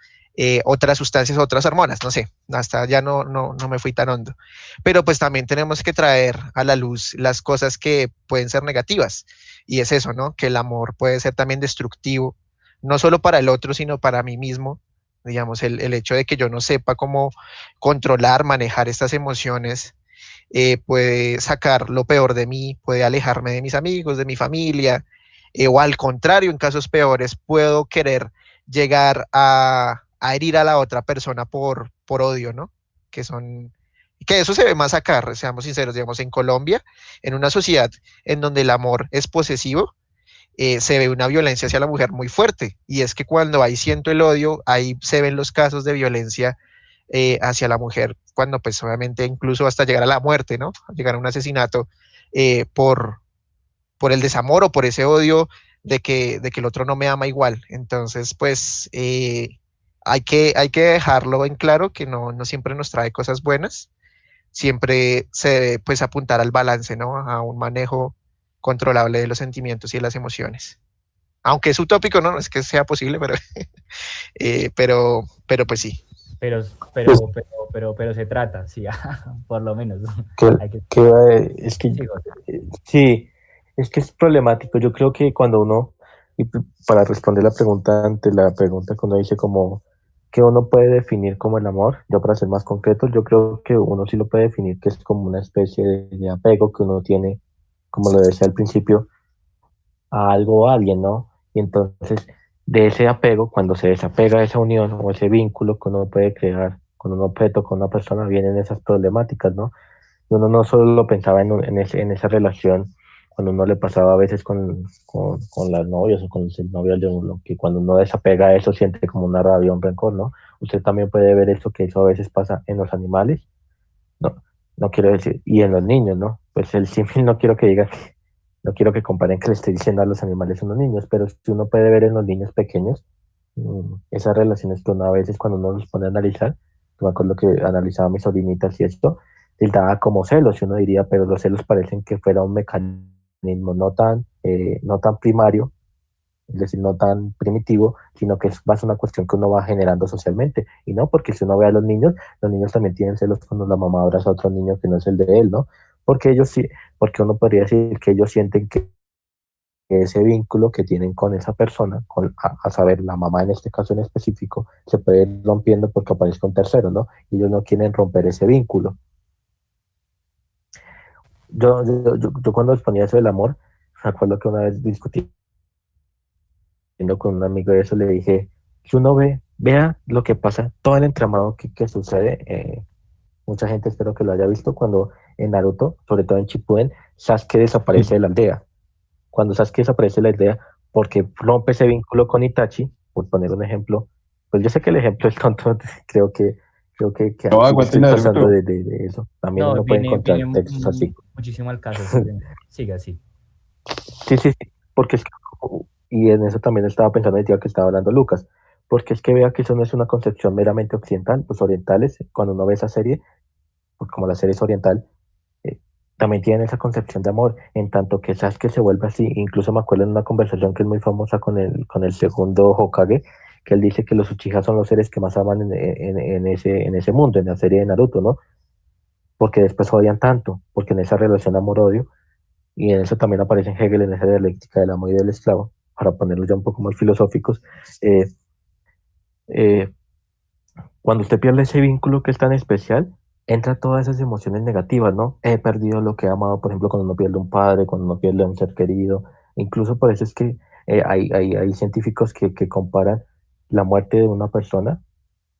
otras sustancias, otras hormonas, no sé, hasta ya no me fui tan hondo. Pero pues también tenemos que traer a la luz las cosas que pueden ser negativas. Y es eso, ¿no? Que el amor puede ser también destructivo, no solo para el otro, sino para mí mismo. Digamos, el hecho de que yo no sepa cómo controlar, manejar estas emociones, puede sacar lo peor de mí, puede alejarme de mis amigos, de mi familia, o al contrario, en casos peores, puedo querer llegar a herir a la otra persona por odio, ¿no? Que son, que eso se ve más acá, seamos sinceros, digamos, en Colombia, en una sociedad en donde el amor es posesivo, se ve una violencia hacia la mujer muy fuerte. Y es que cuando ahí siento el odio, ahí se ven los casos de violencia hacia la mujer, cuando pues obviamente incluso hasta llegar a la muerte, ¿no? Llegar a un asesinato eh, por, por el desamor o por ese odio de que el otro no me ama igual. Entonces, pues hay que dejarlo en claro que no siempre nos trae cosas buenas, siempre se debe pues apuntar al balance, ¿no? A un manejo controlable de los sentimientos y de las emociones. Aunque es utópico, no es que sea posible, pero pues sí. Pero, Pues, pero se trata, sí, por lo menos. Que, Hay que, es que sí, José. sí, es que es problemático. Yo creo que cuando uno, para responder la pregunta ante la pregunta que uno dice como que uno puede definir como el amor, yo para ser más concreto, yo creo que uno sí lo puede definir que es como una especie de apego que uno tiene, como lo decía al principio, a algo o a alguien, ¿no? Y entonces, de ese apego, cuando se desapega de esa unión o ese vínculo que uno puede crear con un objeto, con una persona, vienen esas problemáticas, ¿no? Y uno no solo lo pensaba en esa relación, cuando uno le pasaba a veces con las novias o con el novio de uno, que cuando uno desapega de eso siente como una rabia, un rencor, ¿no? Usted también puede ver esto, que eso a veces pasa en los animales, no, no quiero decir, y en los niños, ¿no? Pues el símil no quiero que diga que, no quiero que comparen que le estoy diciendo a los animales son los niños, pero si uno puede ver en los niños pequeños, esas relaciones que uno a veces cuando uno los pone a analizar, yo me acuerdo que analizaba a mis sobrinitas y esto, les daba como celos, y uno diría, pero los celos parecen que fuera un mecanismo no tan primario, es decir, no tan primitivo, sino que es más una cuestión que uno va generando socialmente. Y no, porque si uno ve a los niños también tienen celos cuando la mamá abraza a otro niño que no es el de él, ¿no? Porque ellos sí, porque uno podría decir que ellos sienten que ese vínculo que tienen con esa persona, a saber, la mamá en este caso en específico, se puede ir rompiendo porque aparezca un tercero, ¿no? Y ellos no quieren romper ese vínculo. Yo cuando exponía eso del amor, me acuerdo que una vez discutí con un amigo de eso, le dije, que uno vea lo que pasa, todo el entramado que sucede. Mucha gente espero que lo haya visto cuando en Naruto, sobre todo en Shippuden, Sasuke desaparece de la aldea. Cuando Sasuke desaparece de la aldea, porque rompe ese vínculo con Itachi, por poner un ejemplo, pues yo sé que el ejemplo es tonto, que no, aquí me aguante estoy pasando Naruto. de eso. También No, uno puede encontrar textos así. muchísimo al caso, sí, sigue así. Sí, porque es que, y en eso también estaba pensando el día que estaba hablando Lucas, porque es que vea que eso no es una concepción meramente occidental, los orientales, cuando uno ve esa serie, pues como la serie es oriental, eh, también tienen esa concepción de amor, en tanto que Sasuke se vuelve así, incluso me acuerdo en una conversación que es muy famosa con el segundo Hokage, que él dice que los Uchiha son los seres que más aman en ese mundo, en la serie de Naruto, ¿no? Porque después odian tanto, porque en esa relación amor-odio, y en eso también aparece en Hegel, en esa dialéctica del amo y del esclavo, para ponerlo ya un poco más filosóficos, eh, eh, cuando usted pierde ese vínculo que es tan especial, entra todas esas emociones negativas, ¿no? He perdido lo que he amado, por ejemplo, cuando uno pierde un padre, cuando uno pierde a un ser querido. Incluso por eso es que hay científicos que comparan la muerte de una persona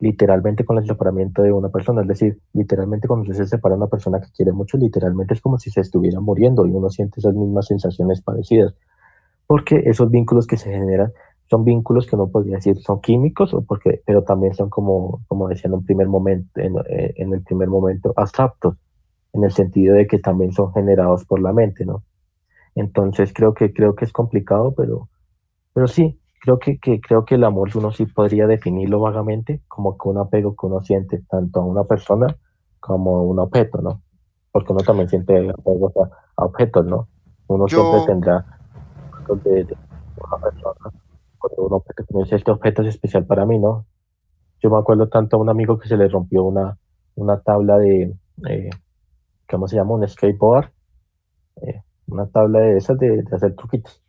literalmente con el separamiento de una persona. Es decir, literalmente cuando usted se separa de una persona que quiere mucho, literalmente es como si se estuviera muriendo y uno siente esas mismas sensaciones parecidas porque esos vínculos que se generan son vínculos que uno podría decir son químicos, o porque, pero también son como decía en un primer momento, en el primer momento, abstractos, en el sentido de que también son generados por la mente, ¿no? Entonces creo que es complicado, pero sí, creo que el amor uno sí podría definirlo vagamente como que un apego que uno siente tanto a una persona como a un objeto, ¿no? Porque uno también siente apegos a objetos, ¿no? Uno siempre Yo, tendrá de una persona, con un objeto que me dice, este objeto es especial para mí, ¿no? Yo me acuerdo tanto a un amigo que se le rompió una tabla eh, ¿cómo se llama? Un skateboard, una tabla de esas de hacer truquitos.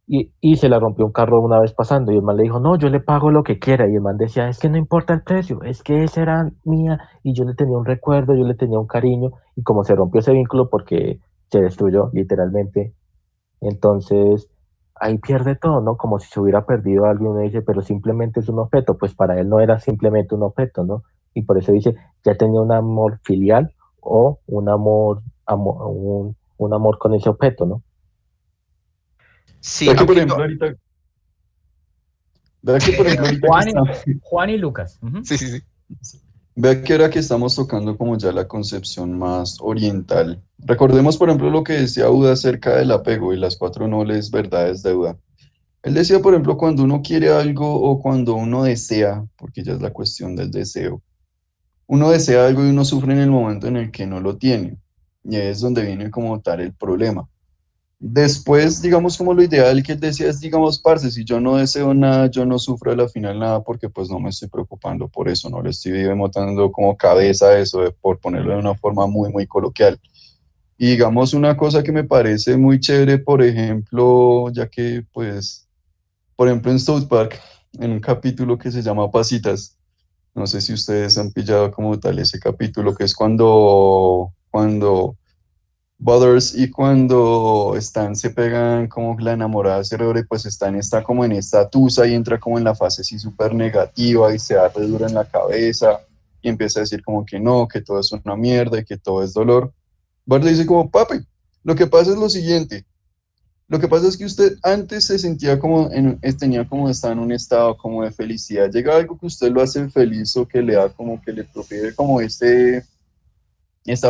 Y se la rompió un carro una vez pasando y el man le dijo, no, yo le pago lo que quiera. Y el man decía, es que no importa el precio, es que esa era mía y yo le tenía un recuerdo, yo le tenía un cariño. Y como se rompió ese vínculo porque se destruyó literalmente, entonces, ahí pierde todo, ¿no? Como si se hubiera perdido algo y uno dice, pero simplemente es un objeto. Pues para él no era simplemente un objeto, ¿no? Y por eso dice, ya tenía un amor filial o un amor con ese objeto, ¿no? sí, Vea que, por aunque yo, ejemplo, ahorita, vea que, por ejemplo, ahorita que Juan está, y, Juan y Lucas. Ujú. sí, sí, sí. vea que ahora que estamos tocando como ya la concepción más oriental, recordemos, por ejemplo, lo que decía Buda acerca del apego y las cuatro nobles verdades de Buda. Él decía, por ejemplo, cuando uno quiere algo o cuando uno desea, porque ya es la cuestión del deseo, uno desea algo y uno sufre en el momento en el que no lo tiene. Y ahí es donde viene como tal el problema. Después, digamos, como lo ideal que él decía es, digamos, parce, si yo no deseo nada, yo no sufro a la final nada porque pues no me estoy preocupando por eso, no le estoy botando como cabeza a eso, por ponerlo de una forma muy, muy coloquial. Y digamos, una cosa que me parece muy chévere, por ejemplo, ya que pues, por ejemplo, en South Park, en un capítulo que se llama Pasitas, no sé si ustedes han pillado como tal ese capítulo, que es cuando Butters y cuando Stan se pegan como la enamorada cerebro y pues Stan está como en esta tusa y entra como en la fase así súper negativa y se da re duro en la cabeza y empieza a decir como que no, que todo es una mierda y que todo es dolor. Bart le dice como, papi, lo que pasa es lo siguiente, lo que pasa es que usted antes se sentía como, tenía como, estaba en un estado como de felicidad, llega algo que usted lo hace feliz o que le da como que le propiede como esa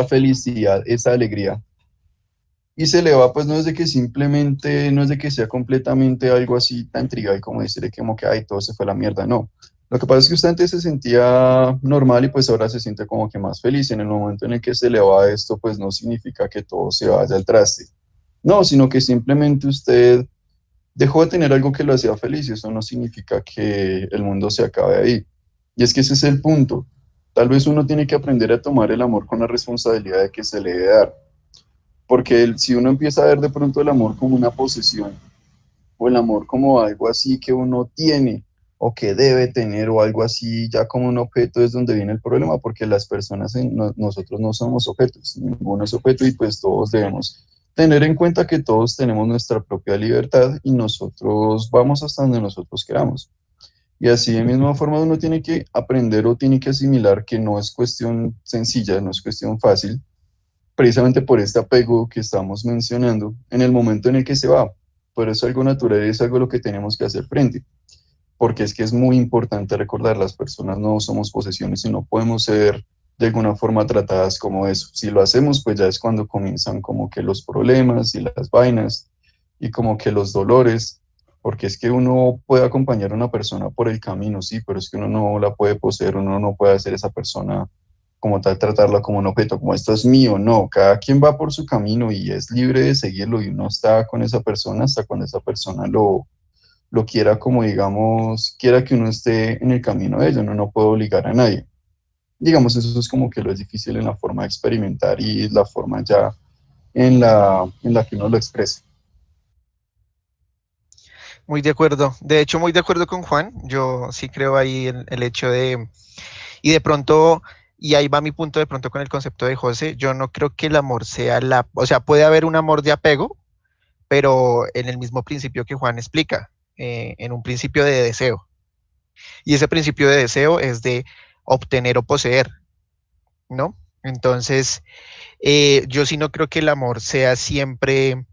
felicidad, esa alegría y se le va, pues no es de que simplemente, no es de que sea completamente algo así tan trivial como decirle que como que, ay, todo se fue a la mierda, no. Lo que pasa es que usted antes se sentía normal y pues ahora se siente como que más feliz. En el momento en el que se le va esto, pues no significa que todo se vaya al traste. No, sino que simplemente usted dejó de tener algo que lo hacía feliz y eso no significa que el mundo se acabe ahí. Y es que ese es el punto. Tal vez uno tiene que aprender a tomar el amor con la responsabilidad de que se le debe dar. Porque si uno empieza a ver de pronto el amor como una posesión o el amor como algo así que uno tiene o que debe tener o algo así ya como un objeto es donde viene el problema porque las personas, nosotros no somos objetos, ninguno es objeto y pues todos debemos tener en cuenta que todos tenemos nuestra propia libertad y nosotros vamos hasta donde nosotros queramos. Y así de misma forma uno tiene que aprender o tiene que asimilar que no es cuestión sencilla, no es cuestión fácil, precisamente por este apego que estamos mencionando en el momento en el que se va. Pero es algo natural y es algo a lo que tenemos que hacer frente, porque es que es muy importante recordar, las personas no somos posesiones y no podemos ser de alguna forma tratadas como eso. Si lo hacemos, pues ya es cuando comienzan como que los problemas y las vainas y como que los dolores, porque es que uno puede acompañar a una persona por el camino, sí, pero es que uno no la puede poseer, uno no puede hacer esa persona como tal, tratarla como un objeto, como esto es mío, no, cada quien va por su camino y es libre de seguirlo y uno está con esa persona hasta cuando esa persona lo quiera como digamos, quiera que uno esté en el camino de ello, uno no puede obligar a nadie. Digamos, eso es como que lo es difícil en la forma de experimentar y la forma ya en la que uno lo expresa. Muy de acuerdo. De hecho, muy de acuerdo con Juan. Yo sí creo ahí el hecho de, y de pronto, y ahí va mi punto de pronto con el concepto de José, yo no creo que el amor sea o sea, puede haber un amor de apego, pero en el mismo principio que Juan explica, en un principio de deseo. Y ese principio de deseo es de obtener o poseer, ¿no? Entonces, yo sí no creo que el amor sea siempre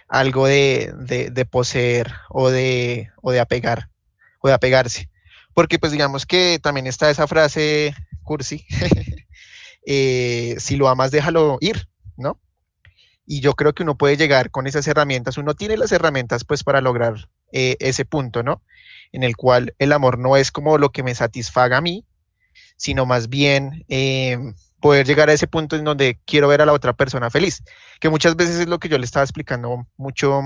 algo de poseer o de apegar o de apegarse. Porque pues digamos que también está esa frase cursi, si lo amas, déjalo ir, ¿no? Y yo creo que uno puede llegar con esas herramientas, uno tiene las herramientas pues para lograr ese punto, ¿no? En el cual el amor no es como lo que me satisfaga a mí, sino más bien poder llegar a ese punto en donde quiero ver a la otra persona feliz, que muchas veces es lo que yo le estaba explicando mucho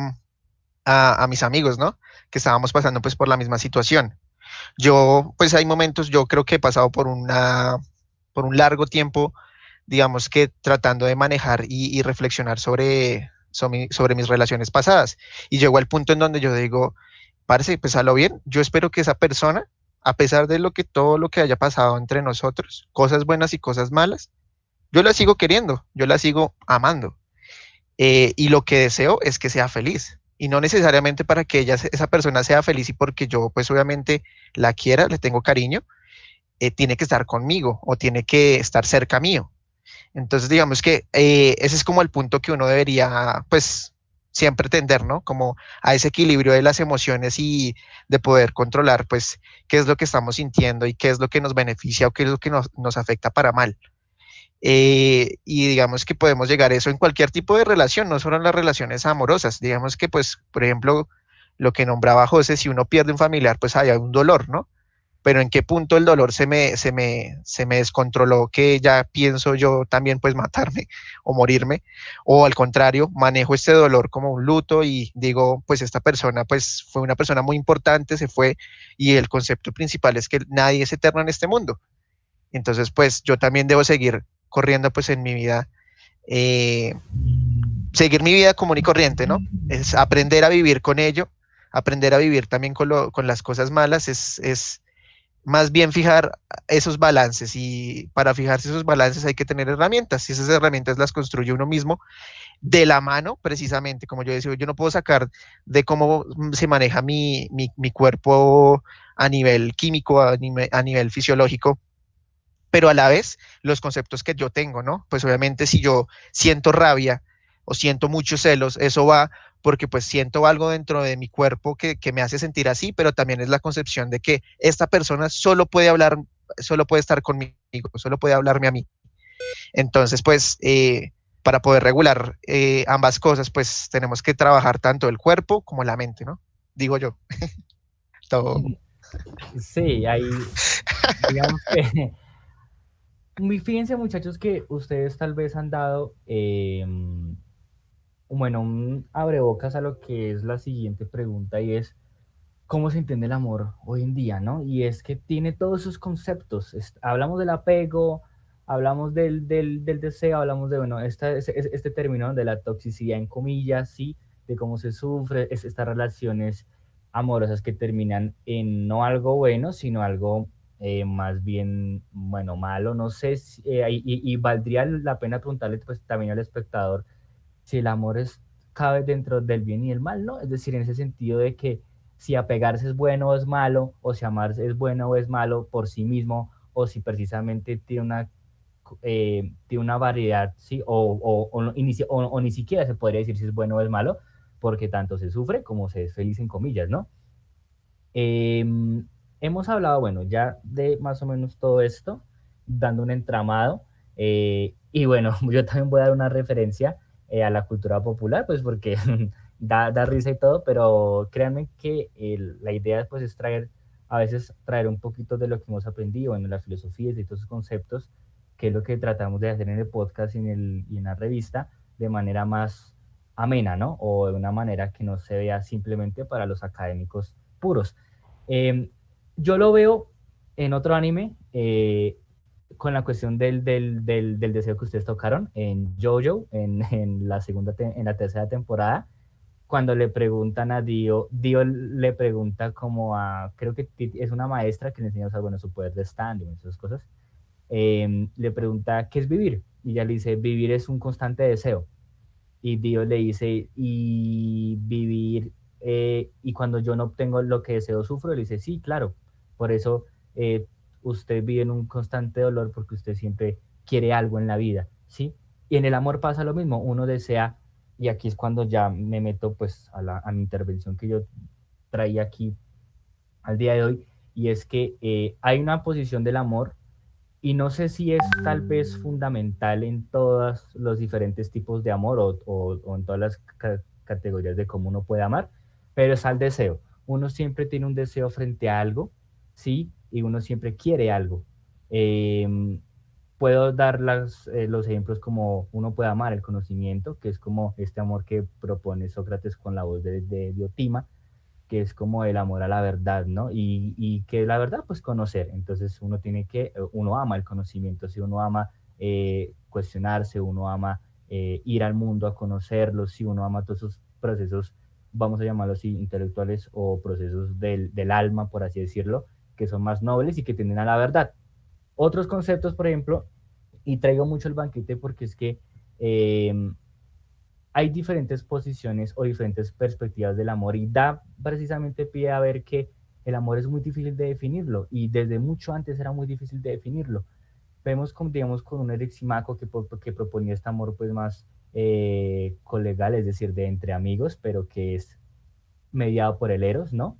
a mis amigos, ¿no? Que estábamos pasando pues por la misma situación. Yo, pues hay momentos, yo creo que he pasado por un largo tiempo, digamos que tratando de manejar y reflexionar sobre mis relaciones pasadas. Y llegó al punto en donde yo digo, parce, pues a lo bien, yo espero que esa persona, a pesar de todo lo que haya pasado entre nosotros, cosas buenas y cosas malas, yo la sigo queriendo, yo la sigo amando. Y lo que deseo es que sea feliz. Y no necesariamente para que esa persona sea feliz y porque yo, pues obviamente la quiera, le tengo cariño, tiene que estar conmigo o tiene que estar cerca mío. Entonces, digamos que ese es como el punto que uno debería, pues, siempre tender, ¿no? Como a ese equilibrio de las emociones y de poder controlar, pues, qué es lo que estamos sintiendo y qué es lo que nos beneficia o qué es lo que nos afecta para mal. Y digamos que podemos llegar a eso en cualquier tipo de relación, no solo en las relaciones amorosas. Digamos que, pues, por ejemplo, lo que nombraba José, si uno pierde un familiar, pues hay un dolor, ¿no? Pero en qué punto el dolor se me descontroló, que ya pienso yo también pues matarme o morirme, o al contrario, manejo este dolor como un luto y digo, pues esta persona pues fue una persona muy importante, se fue, y el concepto principal es que nadie es eterno en este mundo. Entonces pues yo también debo seguir corriendo pues en mi vida, eh, seguir mi vida común y corriente, ¿no? Es aprender a vivir con ello, aprender a vivir también con las cosas malas, es más bien fijar esos balances, y para fijarse esos balances hay que tener herramientas y esas herramientas las construye uno mismo de la mano, precisamente, como yo decía, yo no puedo sacar de cómo se maneja mi cuerpo a nivel químico, a nivel fisiológico, pero a la vez los conceptos que yo tengo, ¿no? Pues obviamente si yo siento rabia o siento muchos celos, eso va porque pues siento algo dentro de mi cuerpo que me hace sentir así, pero también es la concepción de que esta persona solo puede hablar, solo puede estar conmigo, solo puede hablarme a mí. Entonces, pues, para poder regular ambas cosas, pues tenemos que trabajar tanto el cuerpo como la mente, ¿no? Digo yo. Todo. Sí, ahí, digamos que, fíjense muchachos que ustedes tal vez han dado, bueno, un abrebocas a lo que es la siguiente pregunta y es, ¿cómo se entiende el amor hoy en día, no? Y es que tiene todos esos conceptos. Hablamos del apego, hablamos del deseo, hablamos de, bueno, este término de la toxicidad en comillas, sí, de cómo se sufre, estas relaciones amorosas que terminan en no algo bueno, sino algo más bien, bueno, malo. No sé, y valdría la pena preguntarle pues también al espectador si el amor cabe dentro del bien y el mal, ¿no? Es decir, en ese sentido de que si apegarse es bueno o es malo, o si amarse es bueno o es malo por sí mismo, o si precisamente tiene una variedad, ¿sí? O ni siquiera se podría decir si es bueno o es malo, porque tanto se sufre como se es feliz en comillas, ¿no? Eh, Hemos hablado, bueno, ya de más o menos todo esto, dando un entramado, y bueno, yo también voy a dar una referencia a la cultura popular, pues porque da risa y todo, pero créanme que la idea pues es a veces traer un poquito de lo que hemos aprendido, en las filosofías y todos esos conceptos, que es lo que tratamos de hacer en el podcast y en la revista, de manera más amena, ¿no? O de una manera que no se vea simplemente para los académicos puros. Eh, yo lo veo en otro anime, con la cuestión del deseo que ustedes tocaron, en JoJo, en la tercera temporada, cuando le preguntan a Dio le pregunta como creo que es una maestra que le enseña a usar, bueno, su poder de stand y esas cosas, le pregunta, ¿qué es vivir? Y ella le dice, vivir es un constante deseo. Y Dios le dice, y vivir, y cuando yo no obtengo lo que deseo, sufro. Le dice, sí, claro. Por eso usted vive en un constante dolor porque usted siempre quiere algo en la vida, ¿sí? Y en el amor pasa lo mismo, uno desea, y aquí es cuando ya me meto pues a mi intervención que yo traía aquí al día de hoy, y es que hay una posición del amor, y no sé si es tal vez fundamental en todos los diferentes tipos de amor o en todas las categorías de cómo uno puede amar, pero es al deseo. Uno siempre tiene un deseo frente a algo, ¿sí? Y uno siempre quiere algo. Puedo dar los ejemplos como uno puede amar el conocimiento, que es como este amor que propone Sócrates con la voz de Diotima, que es como el amor a la verdad, ¿no? Y que la verdad, pues conocer. Entonces uno ama el conocimiento, si uno ama cuestionarse, uno ama ir al mundo a conocerlo, si uno ama todos esos procesos, vamos a llamarlos así, intelectuales o procesos del alma, por así decirlo, que son más nobles y que tienden a la verdad. Otros conceptos, por ejemplo, y traigo mucho el banquete porque es que hay diferentes posiciones o diferentes perspectivas del amor y da precisamente pie a ver que el amor es muy difícil de definirlo y desde mucho antes era muy difícil de definirlo. Vemos como, digamos, con un Eryxímaco que proponía este amor pues más colegal, es decir, de entre amigos, pero que es mediado por el Eros, ¿no?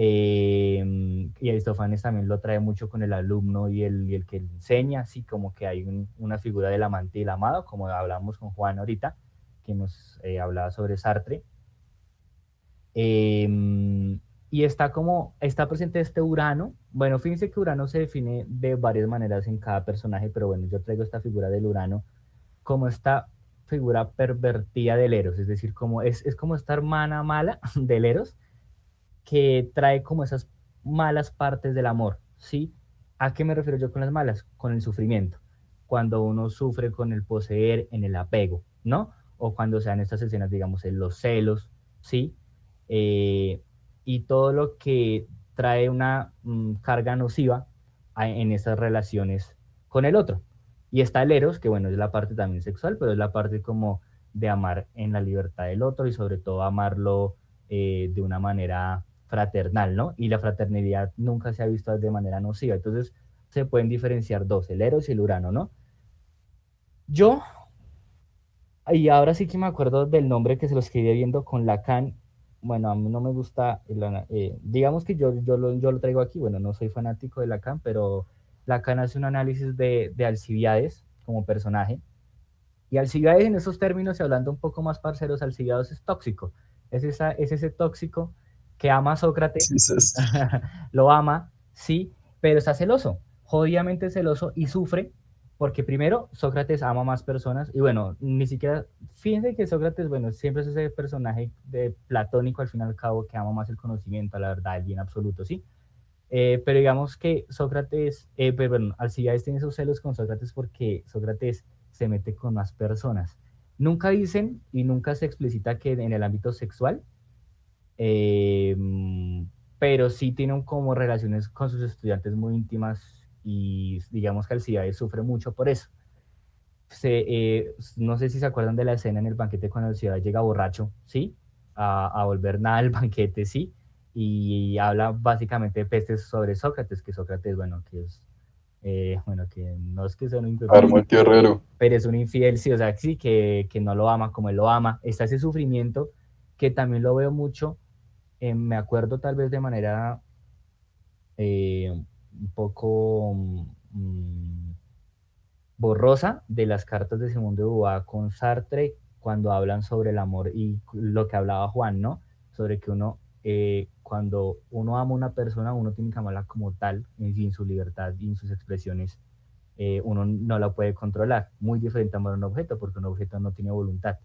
Y Aristófanes también lo trae mucho con el alumno y el que le enseña, así como que hay una figura del amante y el amado, como hablamos con Juan ahorita, que nos hablaba sobre Sartre. Y está presente este Urano. Bueno, fíjense que Urano se define de varias maneras en cada personaje, pero bueno, yo traigo esta figura del Urano como esta figura pervertida del Eros, es decir, es como esta hermana mala del Eros, que trae como esas malas partes del amor, ¿sí? ¿A qué me refiero yo con las malas? Con el sufrimiento. Cuando uno sufre con el poseer, en el apego, ¿no? O cuando sean estas escenas, digamos, en los celos, ¿sí? Eh, y todo lo que trae una carga nociva en esas relaciones con el otro. Y está el eros, que bueno, es la parte también sexual, pero es la parte como de amar en la libertad del otro y sobre todo amarlo de una manera fraternal, ¿no? Y la fraternidad nunca se ha visto de manera nociva. Entonces se pueden diferenciar dos, el Eros y el Urano, ¿no? Yo, y ahora sí que me acuerdo del nombre que se lo escribí viendo con Lacan. Bueno, a mí no me gusta, digamos que yo lo traigo aquí, bueno, no soy fanático de Lacan, pero Lacan hace un análisis de Alcibiades como personaje. Y Alcibiades en esos términos, y hablando un poco más parceros, Alcibiades es tóxico. Es ese tóxico que ama a Sócrates, lo ama, sí, pero está celoso, jodidamente celoso y sufre porque primero Sócrates ama a más personas y bueno, ni siquiera, fíjense que Sócrates, bueno, siempre es ese personaje de platónico al fin y al cabo que ama más el conocimiento, la verdad, el bien absoluto, ¿sí? Pero digamos que Sócrates, pero bueno, Alcibiades tiene esos celos con Sócrates porque Sócrates se mete con más personas. Nunca dicen y nunca se explicita que en el ámbito sexual, eh, pero sí tienen como relaciones con sus estudiantes muy íntimas y digamos que Alcibiades sufre mucho por eso. No sé si se acuerdan de la escena en el banquete cuando Alcibiades llega borracho, ¿sí? A volver nada al banquete, ¿sí? Y habla básicamente de pestes sobre Sócrates, que Sócrates, bueno, bueno, que no es que sea un infiel, Armo el tierrero. pero es un infiel, sí, o sea, sí, que no lo ama como él lo ama. Está ese sufrimiento que también lo veo mucho, me acuerdo tal vez de manera un poco borrosa de las cartas de Simón de Beauvoir con Sartre cuando hablan sobre el amor y lo que hablaba Juan, ¿no? Sobre que cuando uno ama a una persona, uno tiene que amarla como tal, en su libertad y en sus expresiones, uno no la puede controlar. Muy diferente a amar a un objeto, porque un objeto no tiene voluntad.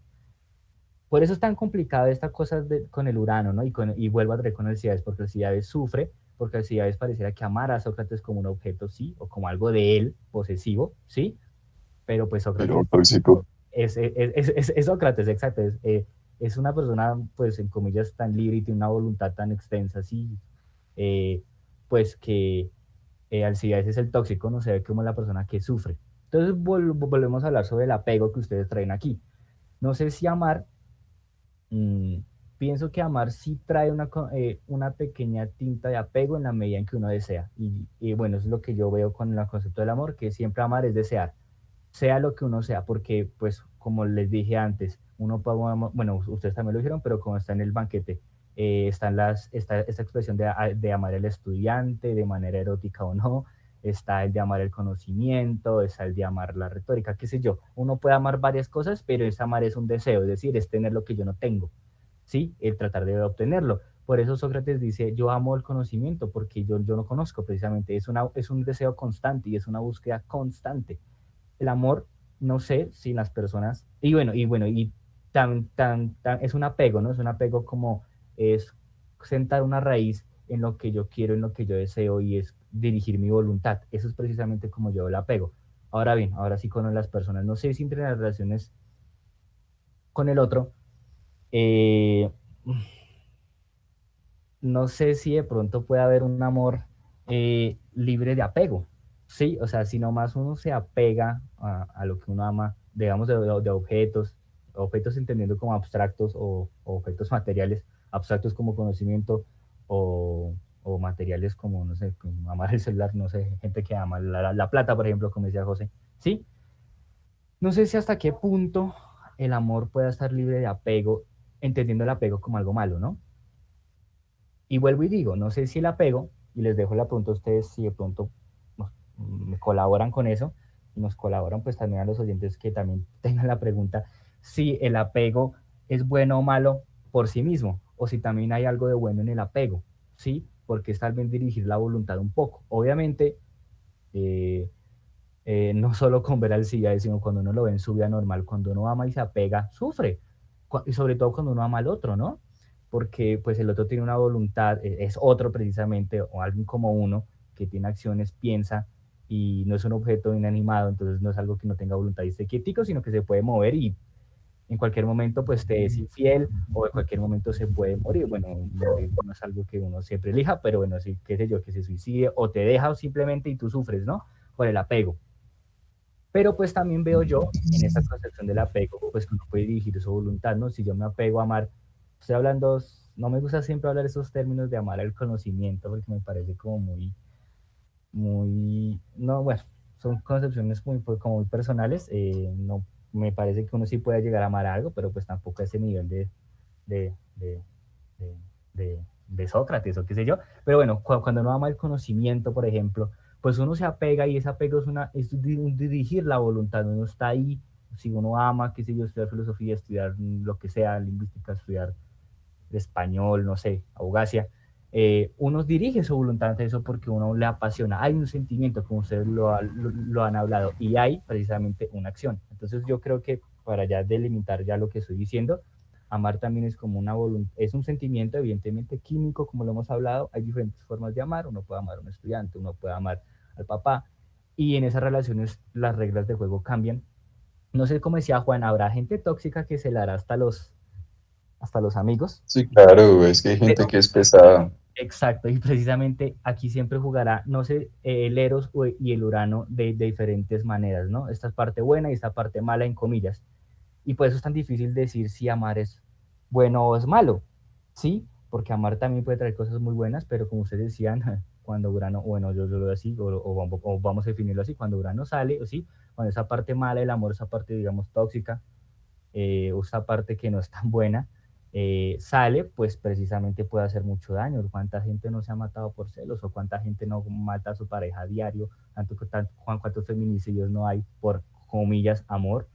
Por eso es tan complicado esta cosa con el Urano, ¿no? Y vuelvo a traer con Alcibiades, porque Alcibiades sufre, porque Alcibiades pareciera que amara a Sócrates como un objeto, sí, o como algo de él, posesivo, sí, pero pues Pero Sócrates tóxico. es Sócrates, exacto, es una persona, pues, en comillas, tan libre y tiene una voluntad tan extensa, sí, pues que Alcibiades es el tóxico, no se ve como la persona que sufre. Entonces volvemos a hablar sobre el apego que ustedes traen aquí. No sé si amar, mmm, pienso que amar sí trae una pequeña tinta de apego en la medida en que uno desea. Y bueno, eso es lo que yo veo con el concepto del amor, que siempre amar es desear, sea lo que uno sea, porque pues como les dije antes, uno puede, bueno, ustedes también lo dijeron, pero como está en el banquete, esta expresión de amar al estudiante de manera erótica o no, está el de amar el conocimiento, está el de amar la retórica, qué sé yo. Uno puede amar varias cosas, pero ese amar es un deseo, es decir, es tener lo que yo no tengo, ¿sí? El tratar de obtenerlo. Por eso Sócrates dice, yo amo el conocimiento, porque yo no conozco precisamente, es un deseo constante y es una búsqueda constante. El amor, no sé si las personas, y es un apego, ¿no? Es un apego como es sentar una raíz en lo que yo quiero, en lo que yo deseo y es dirigir mi voluntad. Eso es precisamente como yo el apego. Ahora bien, ahora sí con las personas, no sé si entre las relaciones con el otro, eh, no sé si de pronto puede haber un amor libre de apego, ¿sí? O sea, si nomás uno se apega a lo que uno ama, digamos, de objetos, objetos entendiendo como abstractos o objetos materiales, abstractos como conocimiento o materiales como, no sé, como amar el celular, no sé, gente que ama la plata, por ejemplo, como decía José, ¿sí? No sé si hasta qué punto el amor pueda estar libre de apego, entendiendo el apego como algo malo, ¿no? Y vuelvo y digo, no sé si el apego, y les dejo la pregunta a ustedes si de pronto me colaboran con eso, y nos colaboran pues también a los oyentes que también tengan la pregunta, si el apego es bueno o malo por sí mismo, o si también hay algo de bueno en el apego, ¿sí? Porque es tal vez dirigir la voluntad un poco. Obviamente, eh, no solo con ver al CIA, sino cuando uno lo ve en su vida normal, cuando uno ama y se apega, sufre, y sobre todo cuando uno ama al otro, ¿no? Porque pues el otro tiene una voluntad, es otro precisamente, o alguien como uno, que tiene acciones, piensa, y no es un objeto inanimado, entonces no es algo que no tenga voluntad y esté quietico, sino que se puede mover y en cualquier momento pues te es infiel o en cualquier momento se puede morir. Bueno, morir no es algo que uno siempre elija, pero bueno, sí, qué sé yo, que se suicide o te deja o simplemente y tú sufres, ¿no? Por el apego. Pero pues también veo yo en esa concepción del apego, pues que uno puede dirigir su voluntad, ¿no? Si yo me apego a amar, estoy hablando, no me gusta siempre hablar esos términos de amar al conocimiento, porque me parece como no, bueno, son concepciones muy, pues, como muy personales, no, me parece que uno sí puede llegar a amar algo, pero pues tampoco a ese nivel de, de, de, de Sócrates o qué sé yo, pero bueno, cuando uno ama el conocimiento, por ejemplo, pues uno se apega y ese apego es dirigir la voluntad, uno está ahí, si uno ama, qué sé yo, estudiar filosofía, estudiar lo que sea, lingüística, estudiar español, no sé, abogacía, uno dirige su voluntad ante eso porque uno le apasiona, hay un sentimiento, como ustedes lo han hablado, y hay precisamente una acción. Entonces yo creo que para ya delimitar ya lo que estoy diciendo, amar también es como una voluntad, es un sentimiento evidentemente químico, como lo hemos hablado, hay diferentes formas de amar, uno puede amar a un estudiante, uno puede amar al papá, y en esas relaciones las reglas de juego cambian. No sé, como decía Juan, habrá gente tóxica que se la hará hasta los amigos. Sí, claro, es que hay gente Pero, que es pesada. exacto, y precisamente aquí siempre jugará, no sé, el Eros y el Urano de diferentes maneras, ¿no? Esta es parte buena y esta parte mala, en comillas. Y por eso es tan difícil decir si amar es bueno o es malo, ¿sí? Porque amar también puede traer cosas muy buenas, pero como ustedes decían, cuando Urano, bueno, yo lo veo así, o vamos a definirlo así, cuando Urano sale, o sí, cuando esa parte mala del amor, esa parte, digamos, tóxica, o esa parte que no es tan buena, sale, pues precisamente puede hacer mucho daño. ¿Cuánta gente no se ha matado por celos? ¿O cuánta gente no mata a su pareja a diario? ¿Cuántos feminicidios no hay por, comillas, amor?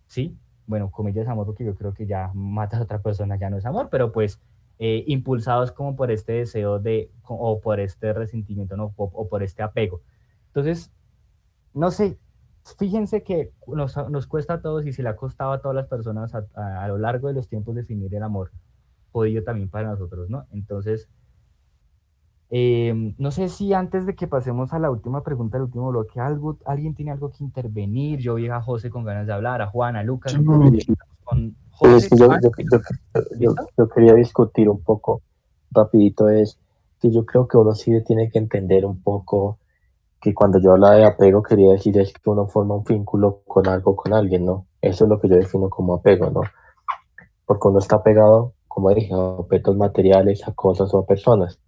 ¿Sí? Bueno, comillas, amor, porque yo creo que ya matar a otra persona ya no es amor, pero pues impulsados como por este deseo o por este resentimiento, ¿no? O por este apego. Entonces, no sé, fíjense que nos cuesta a todos y se le ha costado a todas las personas a lo largo de los tiempos definir el amor, jodido también para nosotros, ¿no? Entonces, no sé si antes de que pasemos a la última pregunta del último bloque, alguien tiene algo que intervenir. Yo vi a José con ganas de hablar, a Juan, a Lucas, entonces con Es José, que Juan, ¿listo? yo quería discutir un poco rapidito, es que yo creo que uno sí tiene que entender un poco que cuando yo hablaba de apego quería decir es que uno forma un vínculo con algo, con alguien, ¿no? Eso es lo que yo defino como apego, ¿no? Porque uno está pegado, como dije, a objetos materiales, a cosas o a personas.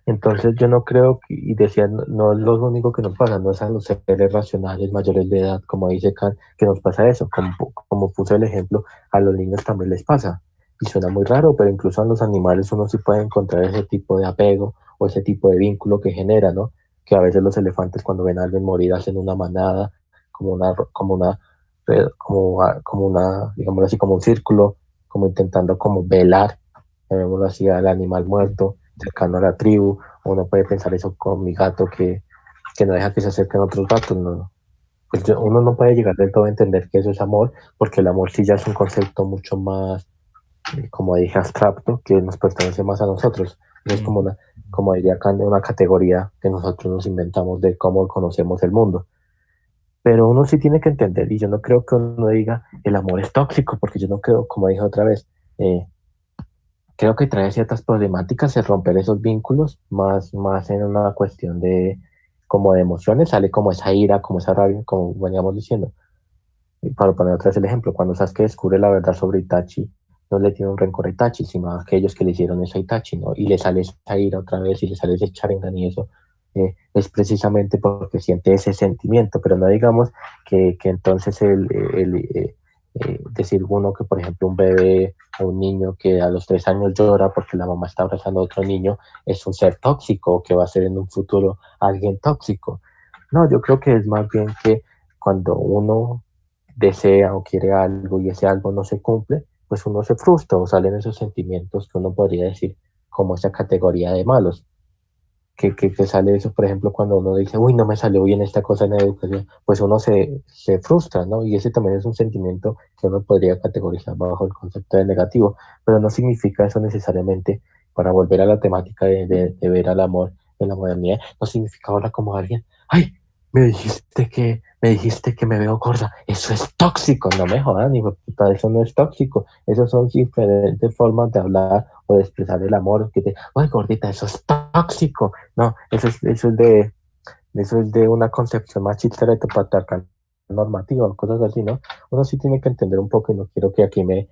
Entonces yo no creo, y decía, no, no es lo único que nos pasa, no es a los seres racionales mayores de edad, como dice Kant, que nos pasa eso, como puse el ejemplo, a los niños también les pasa. Y suena muy raro, pero incluso a los animales uno sí puede encontrar ese tipo de apego o ese tipo de vínculo que genera, ¿no? Que a veces los elefantes cuando ven a alguien morir hacen una manada, como una, digámoslo así, como un círculo, como intentando como velar, llamémoslo así, al animal muerto, cercano a la tribu. Uno puede pensar eso con mi gato que no deja que se acerquen otros gatos, ¿no? Pues uno no puede llegar del todo a entender que eso es amor, porque el amor sí ya es un concepto mucho más, como dije, abstracto, que nos pertenece más a nosotros. Es como una, como diría Kant, una categoría que nosotros nos inventamos de cómo conocemos el mundo. Pero uno sí tiene que entender, y yo no creo que uno diga el amor es tóxico, porque yo no creo, como dije otra vez, eh, creo que trae ciertas problemáticas el romper esos vínculos, más en una cuestión de como de emociones, sale como esa ira, como esa rabia, como veníamos diciendo. Y para poner otra vez el ejemplo, cuando Sasuke descubre la verdad sobre Itachi, no le tiene un rencor a Itachi, sino a aquellos que le hicieron eso a Itachi, ¿no? Y le sale esa ira otra vez y le sale ese Sharingan y eso, es precisamente porque siente ese sentimiento, pero no digamos que entonces decir uno que, por ejemplo, un bebé o un niño que a los 3 años llora porque la mamá está abrazando a otro niño es un ser tóxico o que va a ser en un futuro alguien tóxico. No, yo creo que es más bien que cuando uno desea o quiere algo y ese algo no se cumple, pues uno se frustra o salen esos sentimientos que uno podría decir como esa categoría de malos. Que sale eso, por ejemplo, cuando uno dice, uy, no me salió bien esta cosa en la educación, pues uno se frustra, ¿no? Y ese también es un sentimiento que uno podría categorizar bajo el concepto de negativo, pero no significa eso necesariamente, para volver a la temática de ver al amor en la modernidad, no significa ahora como alguien, ay, me dijiste que me veo gorda, eso es tóxico, no me jodan, hijo de puta, eso no es tóxico, esas son diferentes formas de hablar o de expresar el amor, que te, ay, gordita, eso es tóxico, no, eso es de una concepción machista de patriarcal normativa, cosas así, ¿no? Uno sí tiene que entender un poco y no quiero que aquí me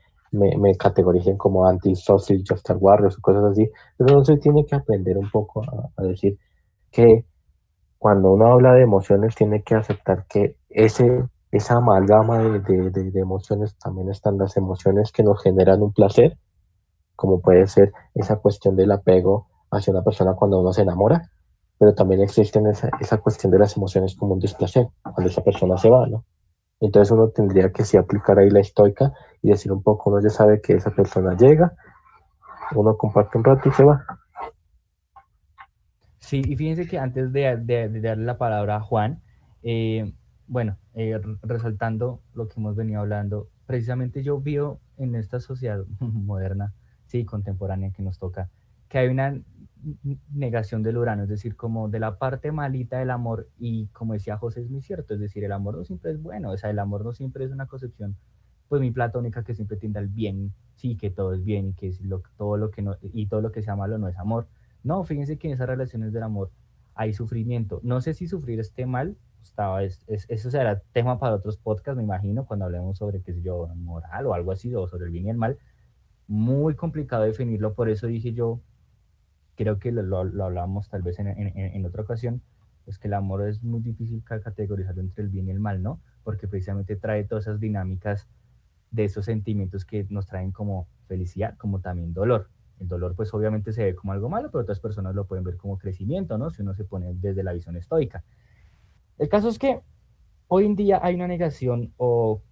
categoricen como anti-sausage, Star Warriors o cosas así, pero uno sí tiene que aprender un poco a decir que cuando uno habla de emociones tiene que aceptar que esa amalgama de emociones también están las emociones que nos generan un placer, como puede ser esa cuestión del apego hacia una persona cuando uno se enamora, pero también existe esa cuestión de las emociones como un displacer, cuando esa persona se va, ¿no? Entonces uno tendría que sí aplicar ahí la estoica y decir un poco, uno ya sabe que esa persona llega, uno comparte un rato y se va. Sí, y fíjense que antes de darle la palabra a Juan, eh, bueno, resaltando lo que hemos venido hablando, precisamente yo veo en esta sociedad moderna, sí, contemporánea que nos toca, que hay una negación del Urano, es decir, como de la parte malita del amor, y como decía José, es muy cierto, es decir, el amor no siempre es bueno, o sea, el amor no siempre es una concepción, pues muy platónica, que siempre tiende al bien, sí, que todo es bien y que todo lo que no, y todo lo que sea malo no es amor. No, fíjense que en esas relaciones del amor hay sufrimiento. No sé si sufrir esté mal, eso será tema para otros podcasts, me imagino, cuando hablemos sobre, qué sé yo, moral o algo así, o sobre el bien y el mal. Muy complicado definirlo, por eso dije yo, creo que lo hablábamos tal vez en otra ocasión, pues que el amor es muy difícil categorizarlo entre el bien y el mal, ¿no? Porque precisamente trae todas esas dinámicas de esos sentimientos que nos traen como felicidad, como también dolor. El dolor pues obviamente se ve como algo malo, pero otras personas lo pueden ver como crecimiento, ¿no? Si uno se pone desde la visión estoica. El caso es que hoy en día hay una negación o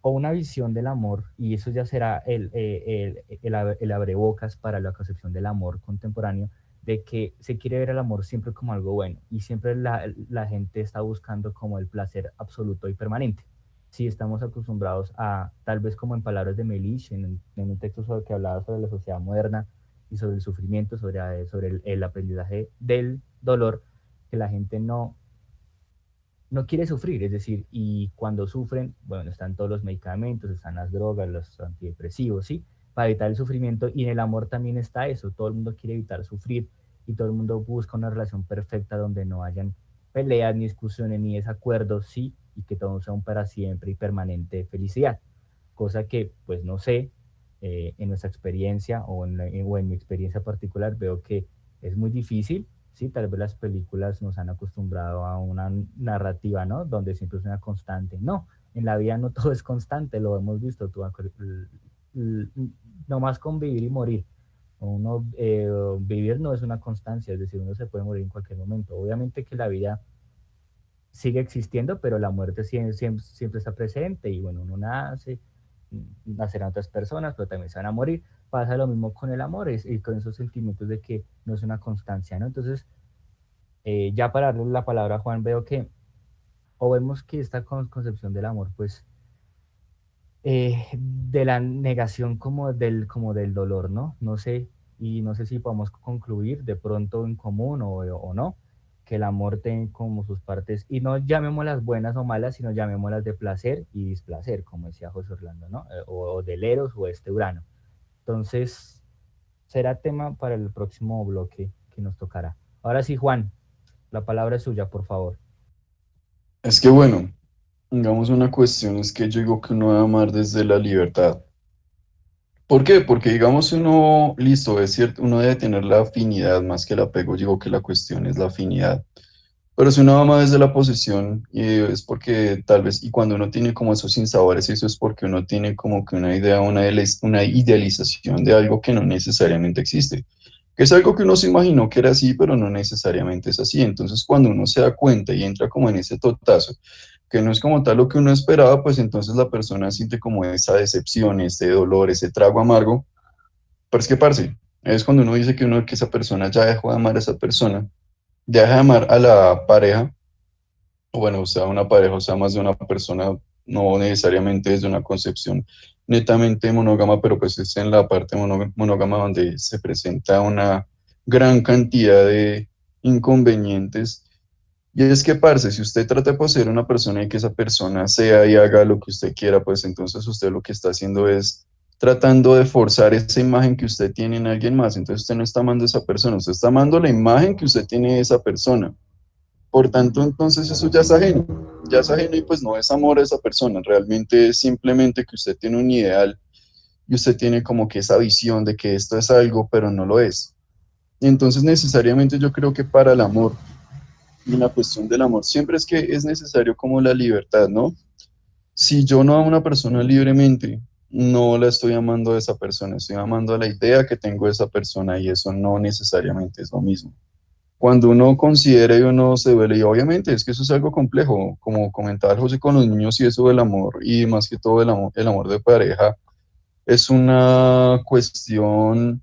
una visión del amor, y eso ya será el abrebocas para la concepción del amor contemporáneo, de que se quiere ver el amor siempre como algo bueno, y siempre la gente está buscando como el placer absoluto y permanente. Si estamos acostumbrados a, tal vez como en palabras de Melich, en un texto sobre que hablaba sobre la sociedad moderna y sobre el sufrimiento, sobre el aprendizaje del dolor, que la gente no quiere sufrir, es decir, y cuando sufren, bueno, están todos los medicamentos, están las drogas, los antidepresivos, ¿sí? Para evitar el sufrimiento, y en el amor también está eso, todo el mundo quiere evitar sufrir y todo el mundo busca una relación perfecta donde no hayan peleas, ni discusiones, ni desacuerdos, sí, y que todo sea un para siempre y permanente felicidad. Cosa que, pues no sé, en nuestra experiencia o en mi experiencia particular veo que es muy difícil, sí, tal vez las películas nos han acostumbrado a una narrativa, ¿no? Donde siempre es una constante. No, en la vida no todo es constante, lo hemos visto, no más con vivir y morir. Uno, vivir no es una constancia, es decir, uno se puede morir en cualquier momento. Obviamente que la vida sigue existiendo, pero la muerte siempre está presente y bueno, uno nace, nacerán otras personas, pero también se van a morir. Pasa lo mismo con el amor y con esos sentimientos de que no es una constancia, ¿no? Entonces, ya para darle la palabra a Juan, veo que, o vemos que esta concepción del amor, pues, de la negación como del dolor, ¿no? No sé, y no sé si podemos concluir de pronto en común o no, que el amor tiene como sus partes, y no llamémoslas buenas o malas, sino llamémoslas de placer y displacer, como decía José Orlando, ¿no? O del Eros o este Urano. Entonces, será tema para el próximo bloque que nos tocará. Ahora sí, Juan, la palabra es suya, por favor. Es que bueno, digamos una cuestión es que yo digo que uno debe amar desde la libertad. ¿Por qué? Porque digamos uno, listo, es cierto, uno debe tener la afinidad más que el apego, yo digo que la cuestión es la afinidad. Pero si uno ama desde la posesión, es porque tal vez, y cuando uno tiene como esos sinsabores, eso es porque uno tiene como que una idea, una idealización de algo que no necesariamente existe. Que es algo que uno se imaginó que era así, pero no necesariamente es así. Entonces, cuando uno se da cuenta y entra como en ese totazo, que no es como tal lo que uno esperaba, pues entonces la persona siente como esa decepción, ese dolor, ese trago amargo. Pero es que, parce, es cuando uno dice que uno, que esa persona ya dejó de amar a esa persona, deja de amar a la pareja, o bueno, o sea, una pareja, o sea, más de una persona, no necesariamente desde una concepción netamente monógama, pero pues es en la parte monógama donde se presenta una gran cantidad de inconvenientes. Y es que, parce, si usted trata de poseer una persona y que esa persona sea y haga lo que usted quiera, pues entonces usted lo que está haciendo es tratando de forzar esa imagen que usted tiene en alguien más. Entonces usted no está amando a esa persona, usted está amando la imagen que usted tiene de esa persona. Por tanto, entonces eso ya es ajeno y pues no es amor a esa persona, realmente es simplemente que usted tiene un ideal y usted tiene como que esa visión de que esto es algo, pero no lo es. Y entonces necesariamente yo creo que para el amor y la cuestión del amor siempre es que es necesario como la libertad, ¿no? Si yo no amo a una persona libremente, no la estoy amando a esa persona, estoy amando a la idea que tengo de esa persona y eso no necesariamente es lo mismo. Cuando uno considera y uno se duele, y obviamente es que eso es algo complejo, como comentaba el José con los niños y eso del amor, y más que todo el amor de pareja, es una cuestión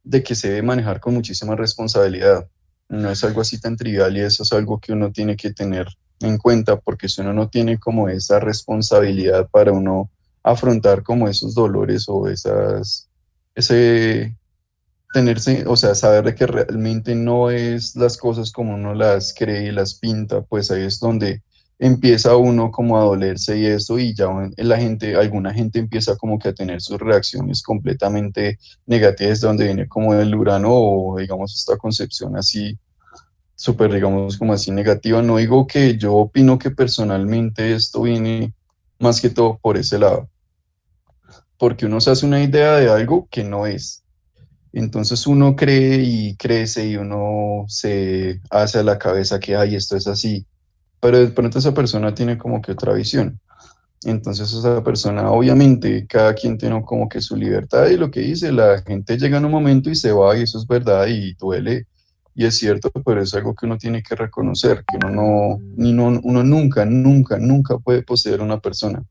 de que se debe manejar con muchísima responsabilidad. No es algo así tan trivial y eso es algo que uno tiene que tener en cuenta, porque si uno no tiene como esa responsabilidad para uno afrontar como esos dolores o ese tenerse, o sea, saber de que realmente no es las cosas como uno las cree y las pinta, pues ahí es donde empieza uno como a dolerse y eso, y ya la gente, alguna gente empieza como que a tener sus reacciones completamente negativas, de donde viene como el Urano o digamos esta concepción así, súper digamos como así negativa. No digo que yo opino que personalmente esto viene más que todo por ese lado, porque uno se hace una idea de algo que no es. Entonces uno cree y crece y uno se hace a la cabeza que, ay, esto es así, pero de pronto esa persona tiene como que otra visión. Entonces esa persona, obviamente, cada quien tiene como que su libertad y lo que dice, la gente llega en un momento y se va y eso es verdad y duele y es cierto, pero es algo que uno tiene que reconocer, que uno no, ni no, uno nunca, nunca, nunca puede poseer una persona.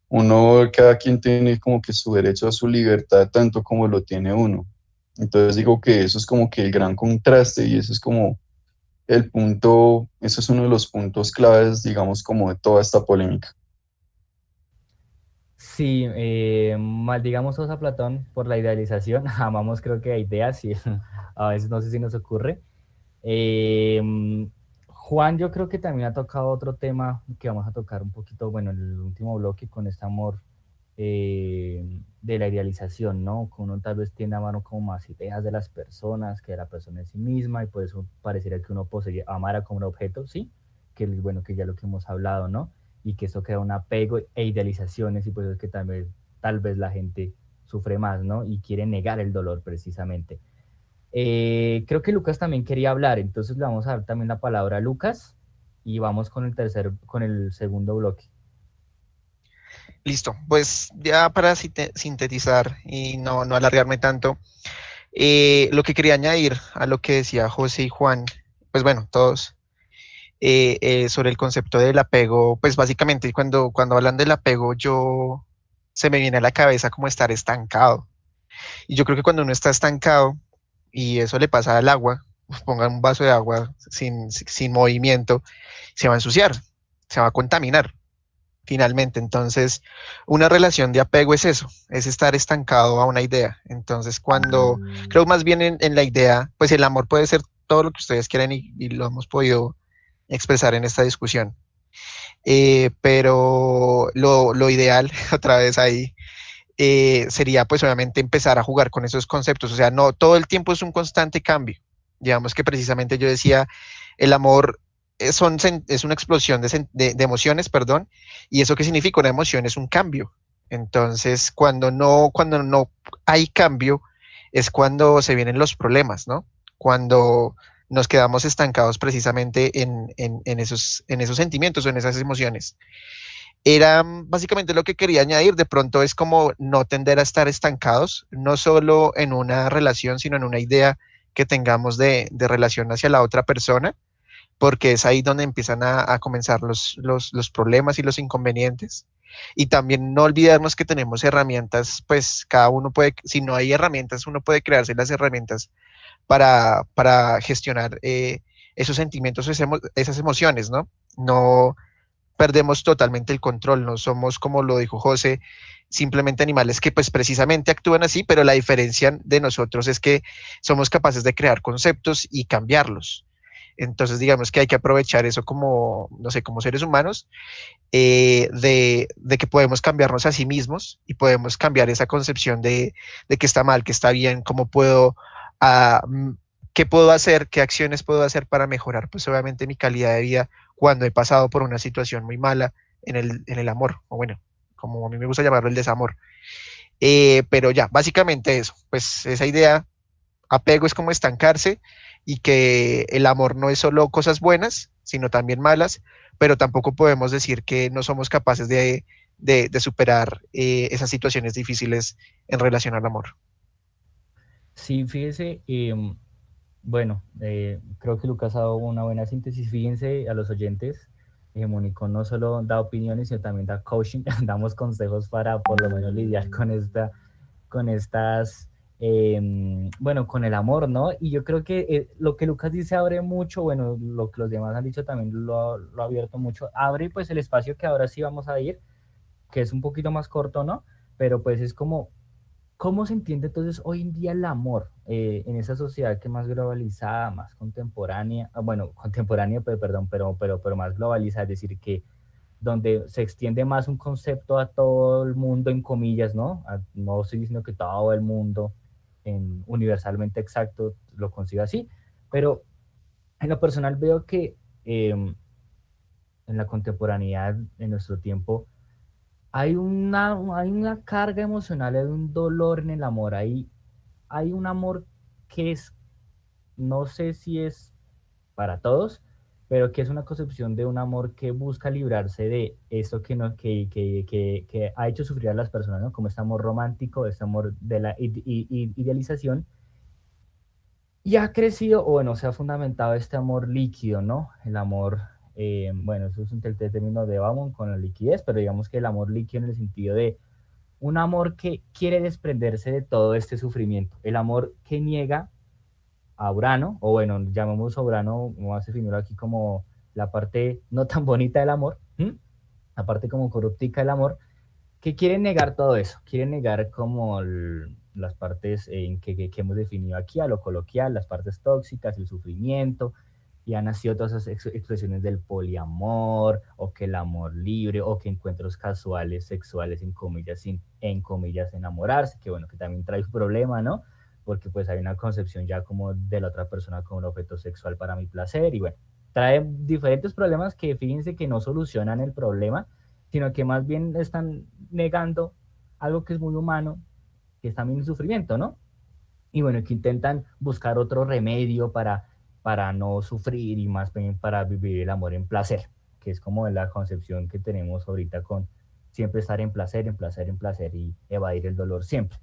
Uno, cada quien tiene como que su derecho a su libertad, tanto como lo tiene uno. Entonces digo que eso es como que el gran contraste y eso es como el punto, eso es uno de los puntos claves, digamos, como de toda esta polémica. Sí, maldigamos a Platón por la idealización, amamos creo que a ideas y a veces no sé si nos ocurre. Eh, Juan, yo creo que también ha tocado otro tema que vamos a tocar un poquito, bueno, en el último bloque con este amor de la idealización, ¿no? Que uno tal vez tiene a mano como más ideas de las personas, que de la persona en sí misma, y por eso pareciera que uno posee amar como un objeto, ¿sí? Que es bueno, que ya lo que hemos hablado, ¿no? Y que eso crea un apego e idealizaciones, y por eso es que también, tal vez la gente sufre más, ¿no? Y quiere negar el dolor precisamente. Creo que Lucas también quería hablar, entonces le vamos a dar también la palabra a Lucas y vamos con el segundo bloque. Listo, pues ya para sintetizar y no alargarme tanto, lo que quería añadir a lo que decía José y Juan, pues bueno, todos, sobre el concepto del apego, pues básicamente cuando hablan del apego, se me viene a la cabeza como estar estancado. Y yo creo que cuando uno está estancado y eso le pasa al agua, pues pongan un vaso de agua sin movimiento, se va a ensuciar, se va a contaminar finalmente. Entonces, una relación de apego es eso, es estar estancado a una idea. Entonces, creo más bien en la idea, pues el amor puede ser todo lo que ustedes quieran y lo hemos podido expresar en esta discusión. Pero lo ideal, otra vez ahí, sería pues obviamente empezar a jugar con esos conceptos. O sea, no todo el tiempo es un constante cambio. Digamos que precisamente yo decía, el amor es una explosión de emociones, perdón, y eso qué significa una emoción es un cambio. Entonces, cuando no hay cambio, es cuando se vienen los problemas, ¿no? Cuando nos quedamos estancados precisamente en esos sentimientos o en esas emociones. Era básicamente lo que quería añadir. De pronto es como no tender a estar estancados, no solo en una relación, sino en una idea que tengamos de relación hacia la otra persona, porque es ahí donde empiezan a comenzar los problemas y los inconvenientes. Y también no olvidarnos que tenemos herramientas, pues cada uno puede, si no hay herramientas, uno puede crearse las herramientas para gestionar esos sentimientos, esas emociones, ¿no? No perdemos totalmente el control, no somos, como lo dijo José, simplemente animales que pues precisamente actúan así, pero la diferencia de nosotros es que somos capaces de crear conceptos y cambiarlos. Entonces, digamos que hay que aprovechar eso como, no sé, como seres humanos, de que podemos cambiarnos a sí mismos y podemos cambiar esa concepción de que está mal, que está bien, cómo puedo, ah, mm, qué puedo hacer, qué acciones puedo hacer para mejorar, pues obviamente mi calidad de vida cuando he pasado por una situación muy mala en el amor, o bueno, como a mí me gusta llamarlo el desamor. Pero ya, básicamente eso, pues esa idea, apego es como estancarse y que el amor no es solo cosas buenas, sino también malas, pero tampoco podemos decir que no somos capaces de superar esas situaciones difíciles en relación al amor. Sí, fíjese, bueno, creo que Lucas ha dado una buena síntesis. Fíjense a los oyentes, Mónico no solo da opiniones, sino también da coaching, damos consejos para por lo menos lidiar con estas, bueno, con el amor, ¿no? Y yo creo que lo que Lucas dice abre mucho, bueno, lo que los demás han dicho también lo ha abierto mucho, abre pues el espacio que ahora sí vamos a ir, que es un poquito más corto, ¿no? Pero pues es como, ¿cómo se entiende entonces hoy en día el amor en esa sociedad que es más globalizada, más contemporánea, bueno, contemporánea, pues, perdón, pero más globalizada, es decir, que donde se extiende más un concepto a todo el mundo, en comillas, ¿no? No estoy diciendo que todo el mundo universalmente exacto lo consiga así, pero en lo personal veo que en la contemporaneidad, en nuestro tiempo, hay una carga emocional, hay un dolor en el amor, hay un amor que es, no sé si es para todos, pero que es una concepción de un amor que busca librarse de eso que, no, que ha hecho sufrir a las personas, ¿no? Como este amor romántico, este amor de la idealización, y ha crecido, o bueno, se ha fundamentado este amor líquido, ¿no? El amor, bueno, eso es un término de Bauman con la liquidez, pero digamos que el amor líquido en el sentido de un amor que quiere desprenderse de todo este sufrimiento, el amor que niega a Urano, o bueno, llamemos a Urano, vamos a definirlo aquí como la parte no tan bonita del amor, ¿m? La parte como corruptica del amor, que quieren negar todo eso, quieren negar como las partes que hemos definido aquí, a lo coloquial, las partes tóxicas, el sufrimiento, y han nacido todas esas expresiones del poliamor, o que el amor libre, o que encuentros casuales, sexuales, en comillas, sin, en comillas, enamorarse, que bueno, que también trae un problema, ¿no? Porque pues hay una concepción ya como de la otra persona como un objeto sexual para mi placer, y bueno, trae diferentes problemas que fíjense que no solucionan el problema, sino que más bien están negando algo que es muy humano, que es también el sufrimiento, ¿no? Y bueno, que intentan buscar otro remedio para no sufrir y más bien para vivir el amor en placer, que es como la concepción que tenemos ahorita con siempre estar en placer, en placer, en placer y evadir el dolor siempre.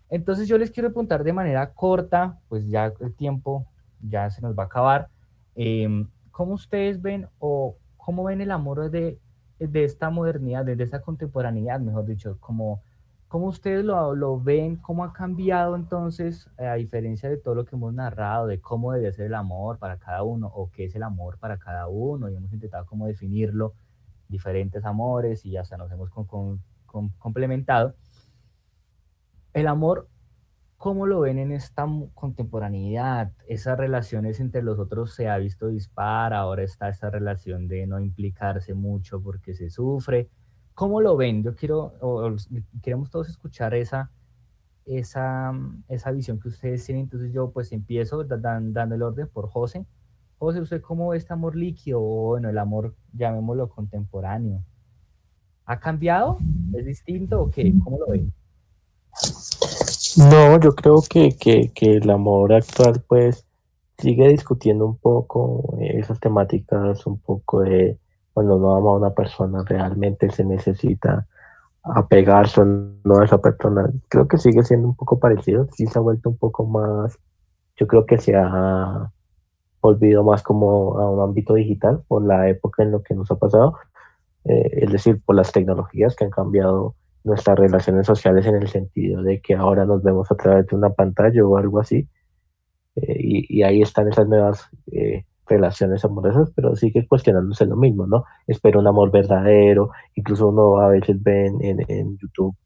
Entonces yo les quiero preguntar de manera corta, pues ya el tiempo ya se nos va a acabar, ¿cómo ustedes ven o cómo ven el amor de esta modernidad, de esta contemporaneidad, mejor dicho, cómo ustedes lo ven, cómo ha cambiado entonces, a diferencia de todo lo que hemos narrado, de cómo debe ser el amor para cada uno o qué es el amor para cada uno, y hemos intentado cómo definirlo, diferentes amores y hasta nos hemos complementado. El amor, ¿cómo lo ven en esta contemporaneidad? Esas relaciones entre los otros se ha visto dispar, ahora está esta relación de no implicarse mucho porque se sufre. ¿Cómo lo ven? Yo quiero, queremos todos escuchar esa visión que ustedes tienen. Entonces yo pues empiezo dando el orden por José. José, ¿usted cómo ve este amor líquido o bueno, el amor, llamémoslo contemporáneo? ¿Ha cambiado? ¿Es distinto o qué? ¿Cómo lo ve? No, yo creo que el amor actual pues sigue discutiendo un poco esas temáticas, un poco de cuando uno ama a una persona realmente se necesita apegarse o no a esa persona. Creo que sigue siendo un poco parecido, sí se ha vuelto un poco más, yo creo que se ha volvido más como a un ámbito digital por la época en lo que nos ha pasado, es decir, por las tecnologías que han cambiado nuestras relaciones sociales en el sentido de que ahora nos vemos a través de una pantalla o algo así, y ahí están esas nuevas relaciones amorosas, pero sigue cuestionándose lo mismo, ¿no? Espero un amor verdadero, incluso uno a veces ve eh, en YouTube,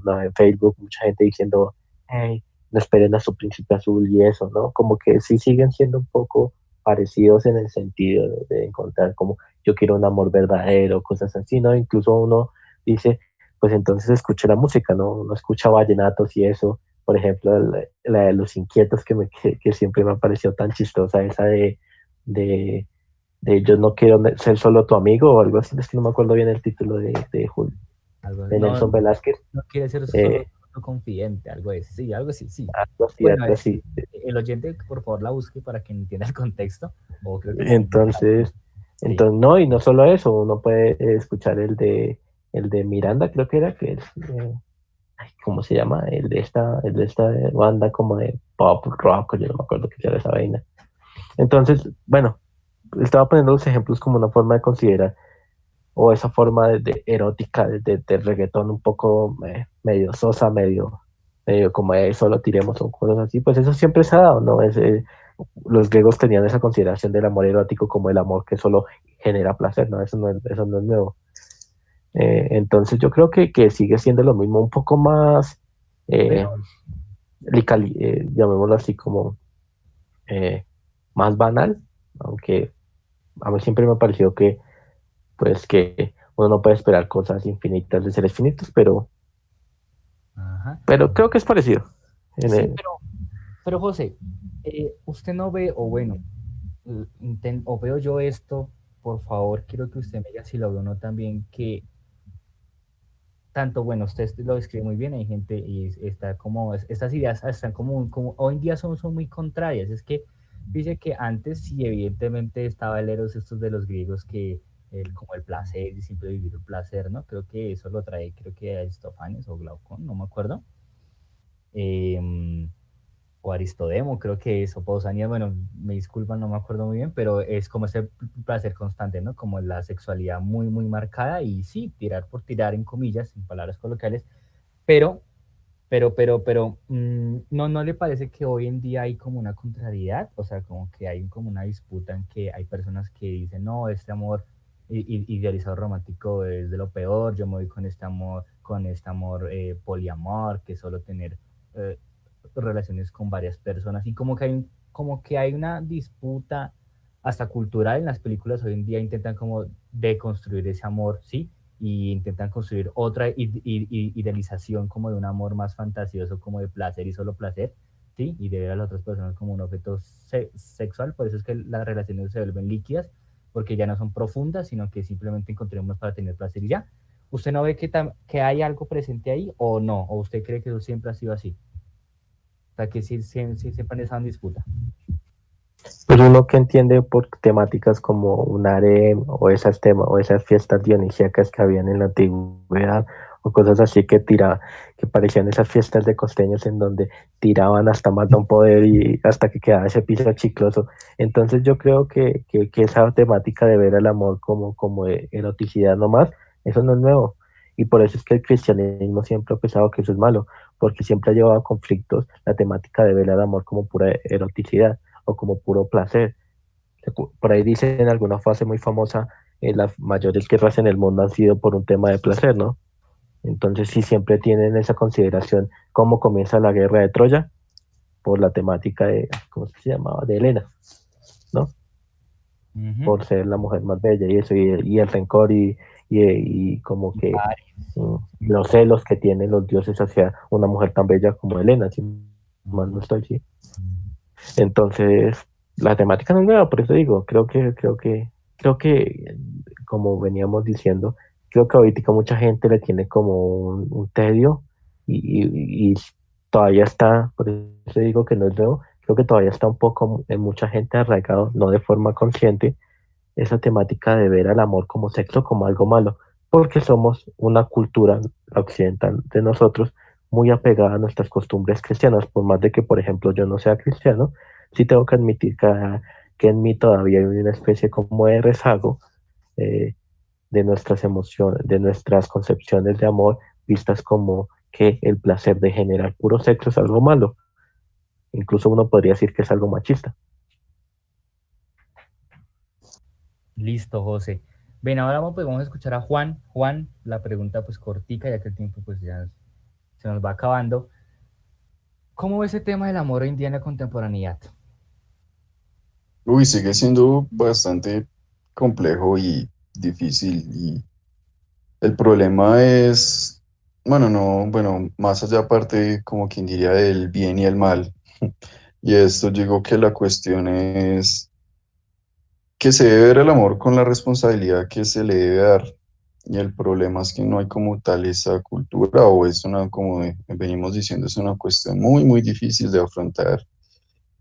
no, en Facebook, mucha gente diciendo, hey, no esperen a su príncipe azul y eso, ¿no? Como que sí siguen siendo un poco parecidos en el sentido de encontrar como yo quiero un amor verdadero, cosas así, ¿no? Incluso uno dice, pues entonces escuche la música, ¿no? Uno escucha vallenatos y eso, por ejemplo, la de Los Inquietos, que siempre me ha parecido tan chistosa, esa de, de Yo no quiero ser solo tu amigo o algo así, es que no me acuerdo bien el título Algo, de no, Nelson Velázquez. no quiere ser solo Eh, tu confidente, algo así, sí, algo así, sí. Bueno, algo así. el oyente, por favor, la busque para que entienda el contexto, o creo que también Entonces, sí, no, y no solo eso, uno puede escuchar el de Miranda, creo que era, que es, ay, ¿cómo se llama? El de esta banda como de pop rock, yo no me acuerdo qué era esa vaina. Entonces, bueno, estaba poniendo los ejemplos como una forma de considerar, o esa forma de erótica de reggaetón un poco medio sosa, medio como solo tiremos o cosas así, pues eso siempre se ha dado, ¿no? Los griegos tenían esa consideración del amor erótico como el amor que solo genera placer, ¿no? Eso no es nuevo. Entonces yo creo que sigue siendo lo mismo, un poco más, eh, pero llamémoslo así como eh, más banal, aunque a mí siempre me ha parecido que pues que uno no puede esperar cosas infinitas de seres finitos, ajá. pero creo que es parecido. Sí, pero José, usted no ve, o bueno, o veo yo esto, por favor, quiero que usted me diga si lo veo o no también, que tanto, bueno, usted lo describe muy bien, hay gente y está como, estas ideas están como hoy en día son muy contrarias, es que dice que antes sí, evidentemente estaba el eros estos de los griegos que como el placer y siempre vivir el placer, ¿no? Creo que eso lo trae, creo que Aristófanes o Glaucón, no me acuerdo. Em, o Aristodemo, creo que es, o Pausanias, bueno, me disculpan, no me acuerdo muy bien, pero es como ese placer constante, ¿no? Como la sexualidad muy marcada y sí, tirar por tirar en comillas, en palabras coloquiales, pero, ¿no le parece que hoy en día hay como una contrariedad? O sea, como que hay como una disputa en que hay personas que dicen, no, este amor idealizado romántico es de lo peor, yo me voy con este amor poliamor, que solo tener... eh, relaciones con varias personas y como que hay como que hay una disputa hasta cultural en las películas hoy en día, intentan como deconstruir ese amor, ¿sí? Y intentan construir otra idealización como de un amor más fantasioso, como de placer y solo placer, ¿sí? Y de ver a las otras personas como un objeto sexual, por eso es que las relaciones se vuelven líquidas, porque ya no son profundas, sino que simplemente encontremos para tener placer y ya. ¿Usted no ve que hay algo presente ahí o no? ¿O usted cree que eso siempre ha sido así? O sea, que sí siempre han estado en disputa. Pero uno que entiende por temáticas como un harem o esas temas o esas fiestas dionisíacas que habían en la antigüedad o cosas así que parecían esas fiestas de costeños en donde tiraban hasta más de un poder y hasta que quedaba ese piso chicloso. Entonces yo creo que esa temática de ver el amor como de eroticidad nomás, eso no es nuevo. Y por eso es que el cristianismo siempre ha pensado que eso es malo, porque siempre ha llevado a conflictos la temática de ver el amor como pura eroticidad o como puro placer. Por ahí dicen en alguna frase muy famosa, las mayores guerras en el mundo han sido por un tema de placer, ¿no? Entonces sí siempre tienen esa consideración cómo comienza la guerra de Troya por la temática de, ¿cómo se llamaba? De Helena, ¿no? Ujú. Por ser la mujer más bella y eso, y el rencor y como que los celos que tienen los dioses hacia una mujer tan bella como Helena, si mal no estoy, sí. Entonces, la temática no es nueva, por eso digo, creo que, como veníamos diciendo, creo que ahorita mucha gente le tiene como un tedio y todavía está, por eso digo que no es nuevo, creo que todavía está un poco en mucha gente arraigado, no de forma consciente, esa temática de ver al amor como sexo, como algo malo, porque somos una cultura occidental de nosotros muy apegada a nuestras costumbres cristianas, por más de que, por ejemplo, yo no sea cristiano, sí tengo que admitir que en mí todavía hay una especie como de rezago eh, de nuestras emociones, de nuestras concepciones de amor, vistas como que el placer de generar puro sexo es algo malo. Incluso uno podría decir que es algo machista. Listo, José. Ven, ahora vamos a escuchar a Juan. Juan, la pregunta pues cortica, ya que el tiempo pues ya se nos va acabando. ¿Cómo ve ese tema del amor hoy en día en la contemporaneidad? Uy, sigue siendo bastante complejo y difícil. Y el problema es, bueno, no, bueno, más allá aparte, como quien diría, del bien y el mal. Y esto yo digo que la cuestión es que se debe ver el amor con la responsabilidad que se le debe dar. Y el problema es que no hay como tal esa cultura, o es una, como venimos diciendo, es una cuestión muy, muy difícil de afrontar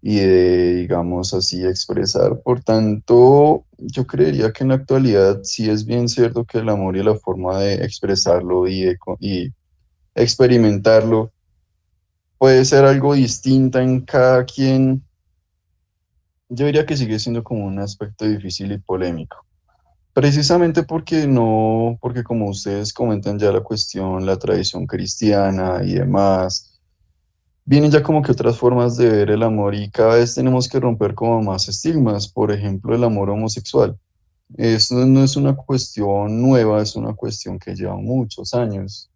y de, digamos así, expresar. Por tanto, yo creería que en la actualidad sí es bien cierto que el amor y la forma de expresarlo y experimentarlo puede ser algo distinta en cada quien. Yo diría que sigue siendo como un aspecto difícil y polémico. Precisamente porque no, porque como ustedes comentan ya la cuestión, la tradición cristiana y demás, vienen ya como que otras formas de ver el amor y cada vez tenemos que romper como más estigmas, por ejemplo, el amor homosexual. Eso no es una cuestión nueva, es una cuestión que lleva muchos años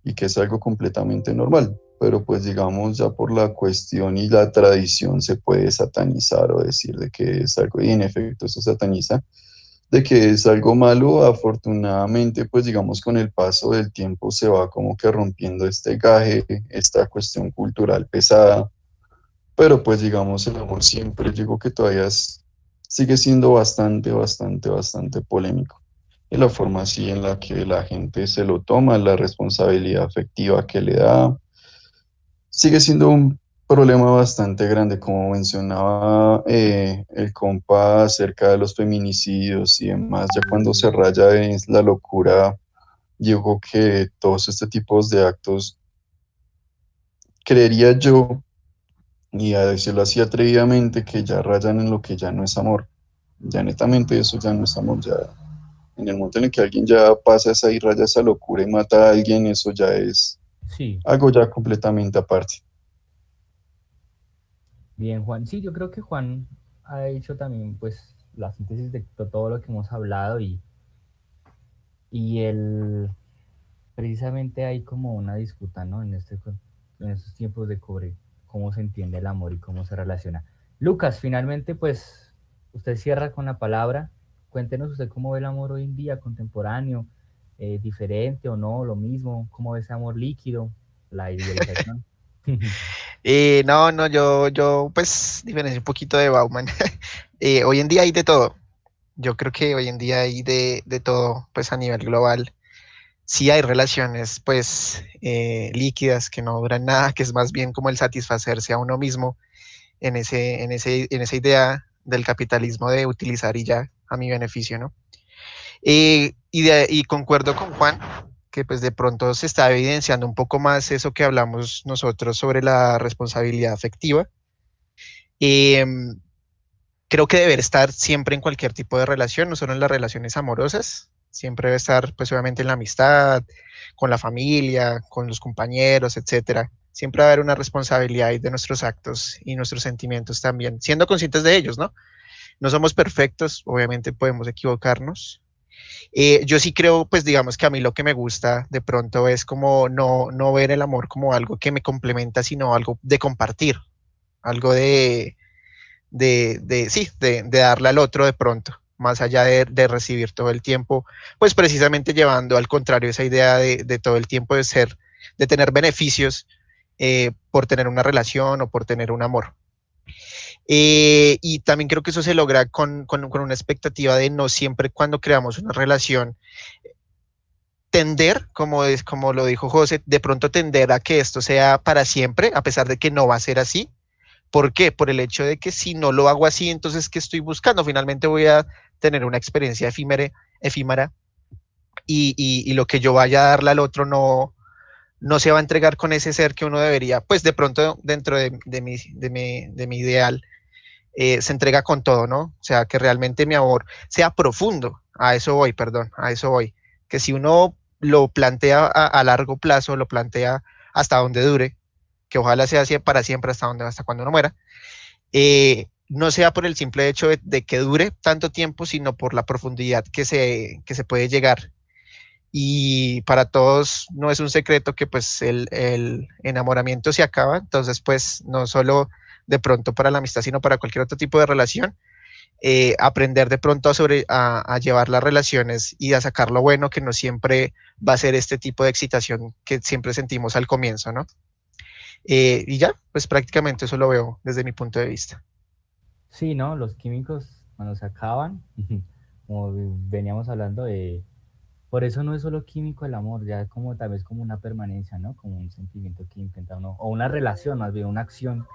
y que es algo completamente normal, pero pues digamos ya por la cuestión y la tradición se puede satanizar o decir de que es algo, y en efecto se sataniza de que es algo malo. Afortunadamente, pues digamos con el paso del tiempo se va como que rompiendo este gaje, esta cuestión cultural pesada, pero pues digamos el amor siempre, yo digo que todavía sigue siendo bastante, bastante, bastante polémico. Y la forma así en la que la gente se lo toma, la responsabilidad afectiva que le da, sigue siendo un problema bastante grande, como mencionaba el compa acerca de los feminicidios y demás, ya cuando se raya en la locura, digo que todos este tipos de actos, creería yo, y a decirlo así atrevidamente, que ya rayan en lo que ya no es amor. Ya netamente eso ya no es amor, ya en el momento en el que alguien ya pasa esa y raya esa locura y mata a alguien, eso ya es Sí, algo ya completamente aparte. bien, Juan. Sí, yo creo que Juan ha hecho también pues la síntesis de todo lo que hemos hablado y el, precisamente hay como una disputa, ¿no? En estos tiempos de cobre, cómo se entiende el amor y cómo se relaciona. Lucas, finalmente, pues, usted cierra con la palabra. Cuéntenos usted cómo ve el amor hoy en día, contemporáneo, diferente o no, lo mismo, cómo ve ese amor líquido, la idealización. No, no, yo pues diferencio un poquito de Bauman. Hoy en día hay de todo. Yo creo que hoy en día hay de todo, pues a nivel global. Sí hay relaciones, pues, líquidas que no duran nada, que es más bien como el satisfacerse a uno mismo en esa idea del capitalismo de utilizar y ya a mi beneficio, ¿no? Y concuerdo con Juan, que pues de pronto se está evidenciando un poco más eso que hablamos nosotros sobre la responsabilidad afectiva. Eh, Creo que debe estar siempre en cualquier tipo de relación, no solo en las relaciones amorosas, siempre debe estar pues obviamente en la amistad, con la familia, con los compañeros, etcétera. Siempre va a haber una responsabilidad de nuestros actos y nuestros sentimientos también, siendo conscientes de ellos, ¿no? No somos perfectos, obviamente podemos equivocarnos. Yo sí creo, pues digamos que a mí lo que me gusta de pronto es como no ver el amor como algo que me complementa, sino algo de compartir, algo sí, de darle al otro de pronto, más allá de recibir todo el tiempo, pues precisamente llevando al contrario esa idea de todo el tiempo de ser, de tener beneficios por tener una relación o por tener un amor. Y también creo que eso se logra con una expectativa de no siempre cuando creamos una relación tender, como lo dijo José, de pronto tender a que esto sea para siempre, a pesar de que no va a ser así. ¿Por qué? Por el hecho de que si no lo hago así, entonces, ¿qué estoy buscando? Finalmente voy a tener una experiencia efímera y lo que yo vaya a darle al otro no se va a entregar con ese ser que uno debería, pues de pronto dentro de mi ideal, se entrega con todo, ¿no? O sea, que realmente mi amor sea profundo. A eso voy, perdón, a eso voy. Que si uno lo plantea a largo plazo, lo plantea hasta donde dure, que ojalá sea para siempre, hasta cuando uno muera, no sea por el simple hecho de que dure tanto tiempo, sino por la profundidad que se puede llegar. Y para todos no es un secreto que pues el enamoramiento se acaba, entonces pues no solo de pronto para la amistad, sino para cualquier otro tipo de relación, aprender de pronto a llevar las relaciones y a sacar lo bueno, que no siempre va a ser este tipo de excitación que siempre sentimos al comienzo, ¿no? Y ya, pues prácticamente eso lo veo desde mi punto de vista. Sí, ¿no? Los químicos cuando se acaban, como veníamos hablando de... Por eso no es solo químico el amor, ya como tal vez como una permanencia, ¿no? Como un sentimiento que intenta uno, o una relación, más bien una acción,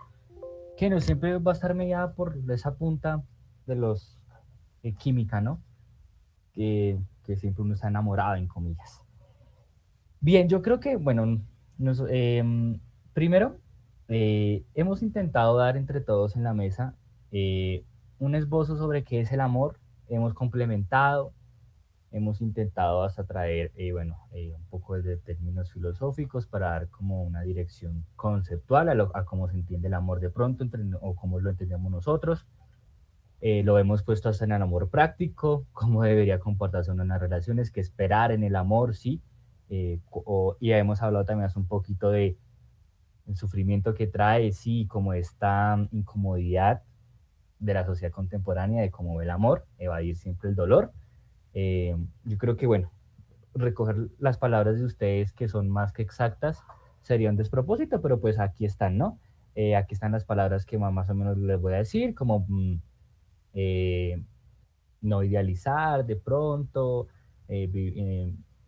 que no siempre va a estar mediada por esa punta de los química, ¿no? Que siempre uno está enamorado, en comillas. Bien, yo creo que, bueno, primero, hemos intentado dar entre todos en la mesa un esbozo sobre qué es el amor, hemos complementado, hemos intentado hasta traer, bueno, un poco de términos filosóficos para dar como una dirección conceptual a cómo se entiende el amor de pronto o cómo lo entendemos nosotros. Lo hemos puesto hasta en el amor práctico, cómo debería comportarse uno en las relaciones, qué esperar en el amor, sí. Y hemos hablado también hace un poquito de el sufrimiento que trae, sí, como esta incomodidad de la sociedad contemporánea, de cómo ve el amor, evadir siempre el dolor. Yo creo que, bueno, recoger las palabras de ustedes que son más que exactas sería un despropósito, pero pues aquí están, ¿no? Aquí están las palabras que más o menos les voy a decir, como eh, no idealizar de pronto,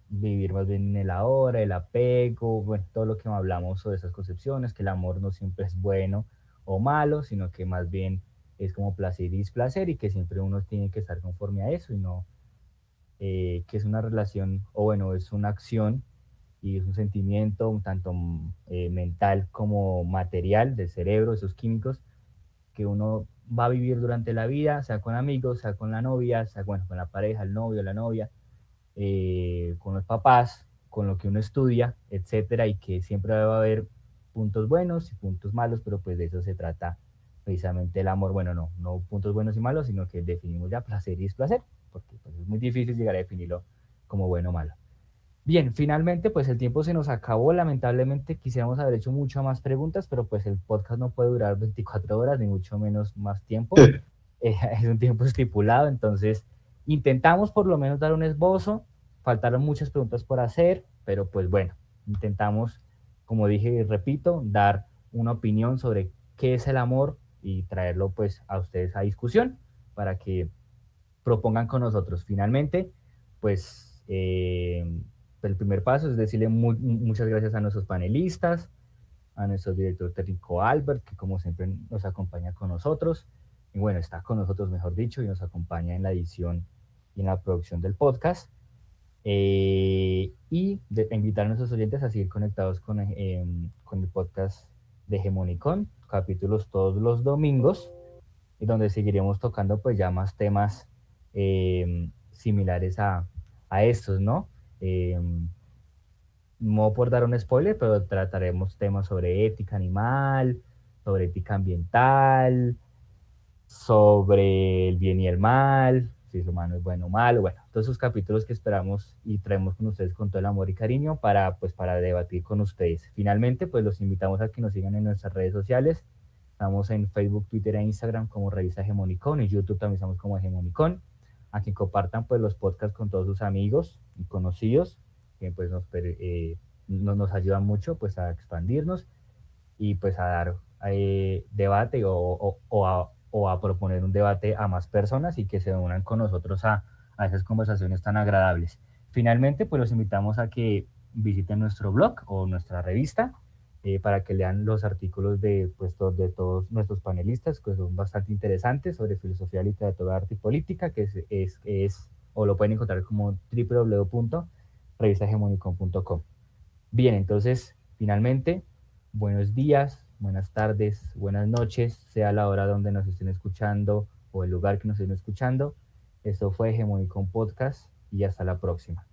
vivir más bien en el ahora, el apego, bueno, todo lo que hablamos sobre esas concepciones, que el amor no siempre es bueno o malo, sino que más bien es como placer y displacer y que siempre uno tiene que estar conforme a eso y no que es una relación o bueno, es una acción y es un sentimiento un tanto mental como material del cerebro, esos químicos que uno va a vivir durante la vida, sea con amigos, sea con la novia, sea bueno, con la pareja, el novio, la novia, con los papás, con lo que uno estudia, etcétera, y que siempre va a haber puntos buenos y puntos malos, pero pues de eso se trata precisamente el amor. Bueno, no puntos buenos y malos, sino que definimos ya placer y displacer, porque pues, es muy difícil llegar a definirlo como bueno o malo. Bien, finalmente pues el tiempo se nos acabó, lamentablemente quisiéramos haber hecho muchas más preguntas, pero pues el podcast no puede durar 24 horas, ni mucho menos más tiempo. Es un tiempo estipulado, entonces intentamos por lo menos dar un esbozo, faltaron muchas preguntas por hacer, pero pues bueno, intentamos, como dije y repito, dar una opinión sobre qué es el amor y traerlo pues a ustedes a discusión para que propongan con nosotros. Finalmente, pues el primer paso es decirle muchas gracias a nuestros panelistas, a nuestro director técnico Albert, que como siempre nos acompaña con nosotros, y bueno, está con nosotros, mejor dicho, y nos acompaña en la edición y en la producción del podcast. Invitar a nuestros oyentes a seguir conectados con el podcast de Hegemonicon, capítulos todos los domingos, y donde seguiremos tocando pues ya más temas similares a estos, ¿no? Eh, no por dar un spoiler, pero trataremos temas sobre ética animal, sobre ética ambiental, sobre el bien y el mal, si el humano es bueno o malo, bueno, todos esos capítulos que esperamos y traemos con ustedes con todo el amor y cariño para, pues, para debatir con ustedes. Finalmente, pues los invitamos a que nos sigan en nuestras redes sociales. Estamos en Facebook, Twitter e Instagram como Revista Hegemonicón, y YouTube también estamos como Hegemonicón. A que compartan pues los podcasts con todos sus amigos y conocidos, que pues nos ayudan mucho pues a expandirnos y pues a dar debate o a proponer un debate a más personas y que se unan con nosotros a esas conversaciones tan agradables. Finalmente, pues los invitamos a que visiten nuestro blog o nuestra revista para que lean los artículos de todos nuestros panelistas, que son bastante interesantes sobre filosofía, literatura, arte y política, que o lo pueden encontrar como www.revistahegemonicon.com. Bien, entonces, finalmente, buenos días, buenas tardes, buenas noches, sea la hora donde nos estén escuchando o el lugar que nos estén escuchando. Esto fue Hegemonicon Podcast y hasta la próxima.